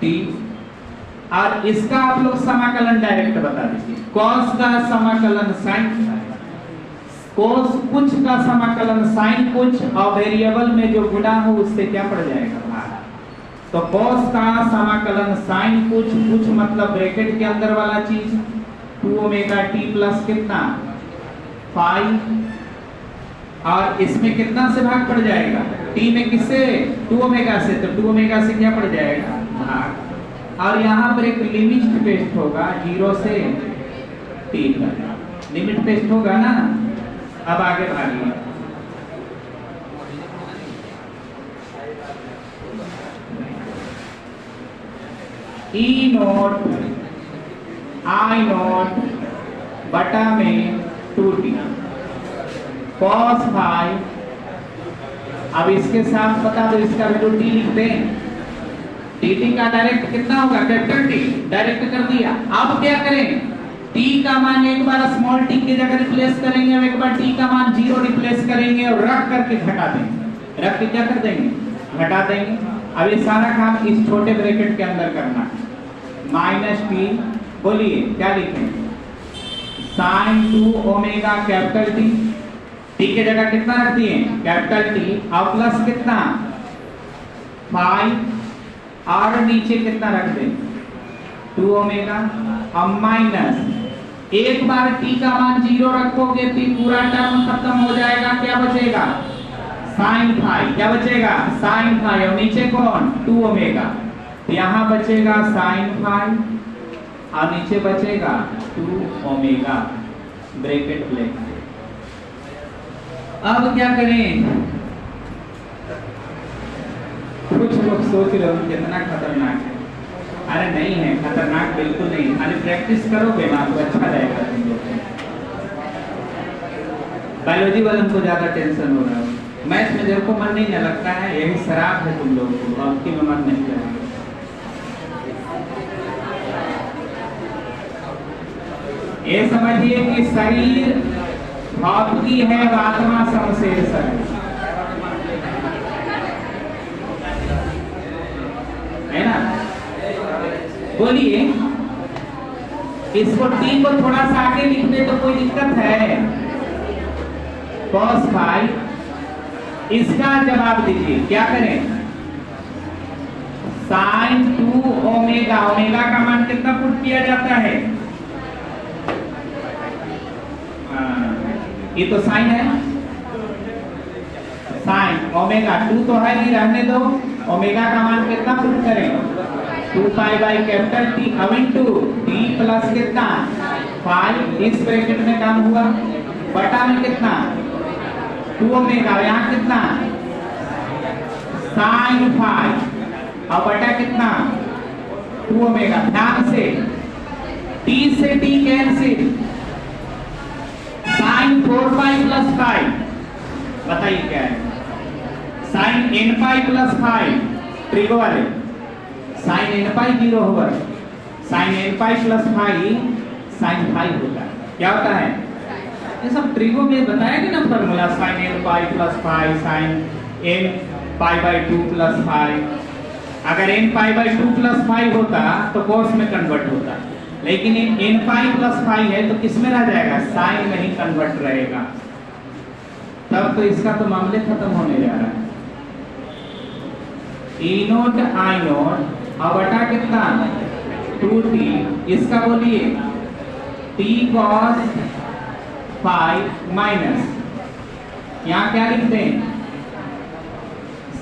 t। और इसका आप लोग समाकलन डायरेक्ट बता दीजिए। cos का समाकलन sin, cos कुछ का समाकलन sin कुछ, और वेरिएबल में जो गुणा हो उससे क्या पड़ जाएगा? भाग। तो cos का समाकलन sin कुछ मतलब ब्रैकेट के अंदर वाला चीज 2 ओमेगा t प्लस कितना? फाई। और इसमें कितना से भाग पड़ जाएगा? t में किससे? 2 ओमेगा से। तो 2 ओमेगा से क्या पड़ जाएगा? भाग। और यहाँ पर एक लिमिट टेस्ट होगा 0 से t तक। लिमिट टेस्ट होगा ना। अब आगे भागिए। e नोट i नोट बटा में 2t cos फाई। अब इसके साथ बता दो, इसका वैल्यू t लिख दें। dt का डायरेक्ट कितना होगा? कैपिटल T डायरेक्ट कर दिया। अब क्या करें? t का मान एक बार स्मॉल t की जगह रिप्लेस करेंगे और एक बार t का मान 0 रिप्लेस करेंगे और रख करके घटा देंगे। रख के क्या कर देंगे? घटा देंगे। अब ये सारा काम इस छोटे ब्रैकेट के अंदर करना है। माइनस टी, बोलिए क्या लिखें, sine 2 omega capital T, T के जगह कितना रख दिए कैपिटल टी, और प्लस कितना 5, और नीचे कितना रख दें 2 ओमेगा, अब माइनस एक बार टी का मान 0 रखोगे तो पूरा टर्म खत्म हो जाएगा, क्या बचेगा साइन फाई, क्या बचेगा साइन फाई, और नीचे कौन 2 ओमेगा, तो यहाँ बचेगा साइन फाई और नीचे बचेगा 2 ओमेगा ब्रैकेट लेंगे। अब क्या करें, कुछ लोग सोच रहे हो कितना खतरनाक है, अरे नहीं है खतरनाक, बिल्कुल नहीं, खाली प्रैक्टिस करोगे ना तो अच्छा रहेगा। तुम लोग बायोलॉजी वालों को ज्यादा टेंशन हो रहा है, मैथ में देखो मन नहीं न लगता है, यही शराब है तुम लोगों को, अब की मन नहीं लगेगा। ये समझिए कि शरीर भौतिकी है, आत्मा समशेष है ना। बोलिए इसको टी को थोड़ा सा आगे लिख दे तो कोई दिक्कत है, cos फाई, इसका जवाब दीजिए, क्या करें साइन 2 ओमेगा, ओमेगा का मान कितना पुट किया जाता है, ये तो साइन है, साइन ओमेगा 2 तो है नहीं, रहने दो, ओमेगा का मान कितना पुट करें 2 पाई बाई कैपिटल टी, अब इनटू टी प्लस कितना 5, इस ब्रैकेट में काम हुआ, बटा में कितना 2 ओमेगा, यहाँ कितना साइन 5 और बटा कितना 2 ओमेगा। ध्यान से टी से T cancel, sine 4 pi plus 5, बताइए क्या है, sine n pi plus 5, trigo वाले साइन n पाई 0 होगा, sine n pi plus 5 sine 5 होता है, क्या होता है ये सब ट्रिगो में बताया कि ना formula, sine n pi plus 5 sine n pi by 2 plus 5, अगर n पाई बाई 2 प्लस 5 होता तो कोस में कन्वर्ट होता, लेकिन n पाई प्लस 5 है तो किस में रह जाएगा साइन में ही कन्वर्ट रहेगा, तब तो इसका तो मामले खत्म होने जा रहा है। ई नोट आई नोट और बटा कितना 2t, इसका बोलिए t cos 5 माइनस, यहाँ क्या लिखते हैं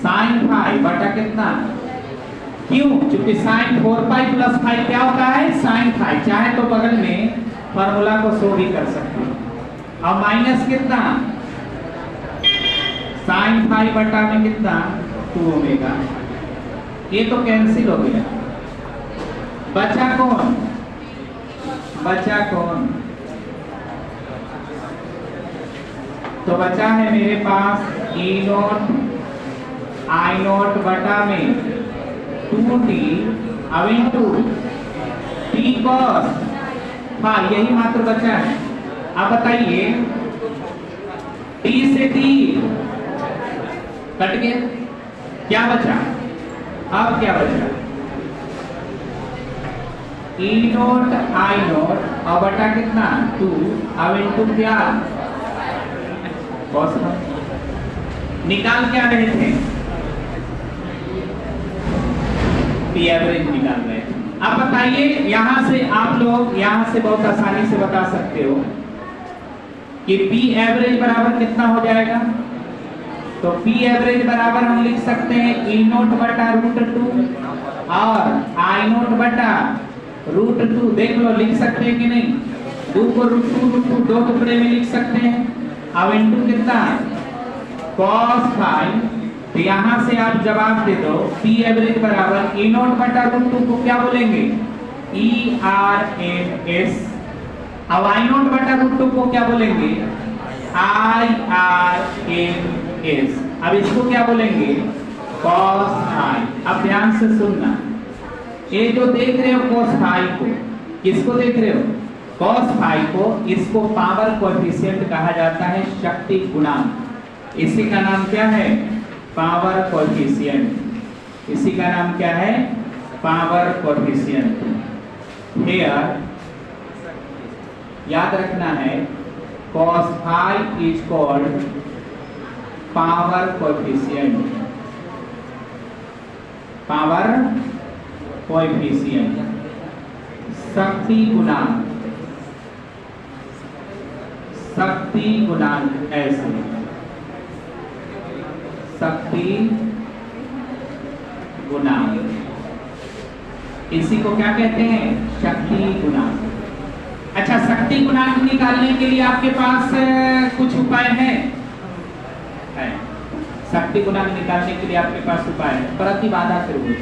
साइन 5 बटा कितना, क्यों, क्योंकि साइन 4 पाई प्लस 5 क्या होता है साइन 5, चाहे तो बगल में फॉर्मूला को शो भी कर सकते हैं, और माइनस कितना साइन 5 बटा में कितना 2 ओमेगा, ये तो कैंसिल हो गया, बचा कौन, बचा कौन, तो बचा है मेरे पास ई नोट आई नोट बटा में 2t अब इनटू t cos 5, यही मात्र बचा है। अब बताइए t से t कट गया, क्या बचा, अब क्या बचा ई नोट आई नोट और बटा कितना 2 अब इनटू क्या cos, निकाल क्या रहे थे पी एवरेज निकाल रहे थे। अब बताइए यहां से आप लोग यहां से बहुत आसानी से बता सकते हो कि पी एवरेज बराबर कितना हो जाएगा, तो पी एवरेज बराबर हम लिख सकते हैं ई नोट बटा √2 और आई नोट बटा √2, देख लो लिख सकते हैं कि नहीं, 2 को √2 दो टुकड़े में लिख सकते हैं, अब इनटू कितना cos 5, तो यहां से आप जवाब दे दो पी एवरेज बराबर ई नोट बटा √2 को क्या बोलेंगे ERMS, अब आई नोट बटा √2 को क्या बोलेंगे IRMS, अब इसको क्या बोलेंगे cos 5। अब ध्यान से सुनना, ये जो देख रहे हो cos 5 को, किसको देख रहे हो cos 5 को, इसको पावर कोएफिशिएंट कहा जाता है, शक्ति गुणांक, इसी का नाम क्या है पावर कोएफिशिएंट। इसी का नाम क्या है? Power coefficient. हियर याद रखना है cos phi is called power coefficient. Power coefficient, शक्ति गुणांक, शक्ति गुणांक, ऐसे शक्ति गुणांक, इसी को क्या कहते हैं? शक्ति गुणांक। अच्छा, शक्ति गुणांक निकालने के लिए आपके पास कुछ उपाय है? शक्ति गुणांक निकालने के लिए आपके पास उपाय है, प्रतिबाधा त्रिभुज।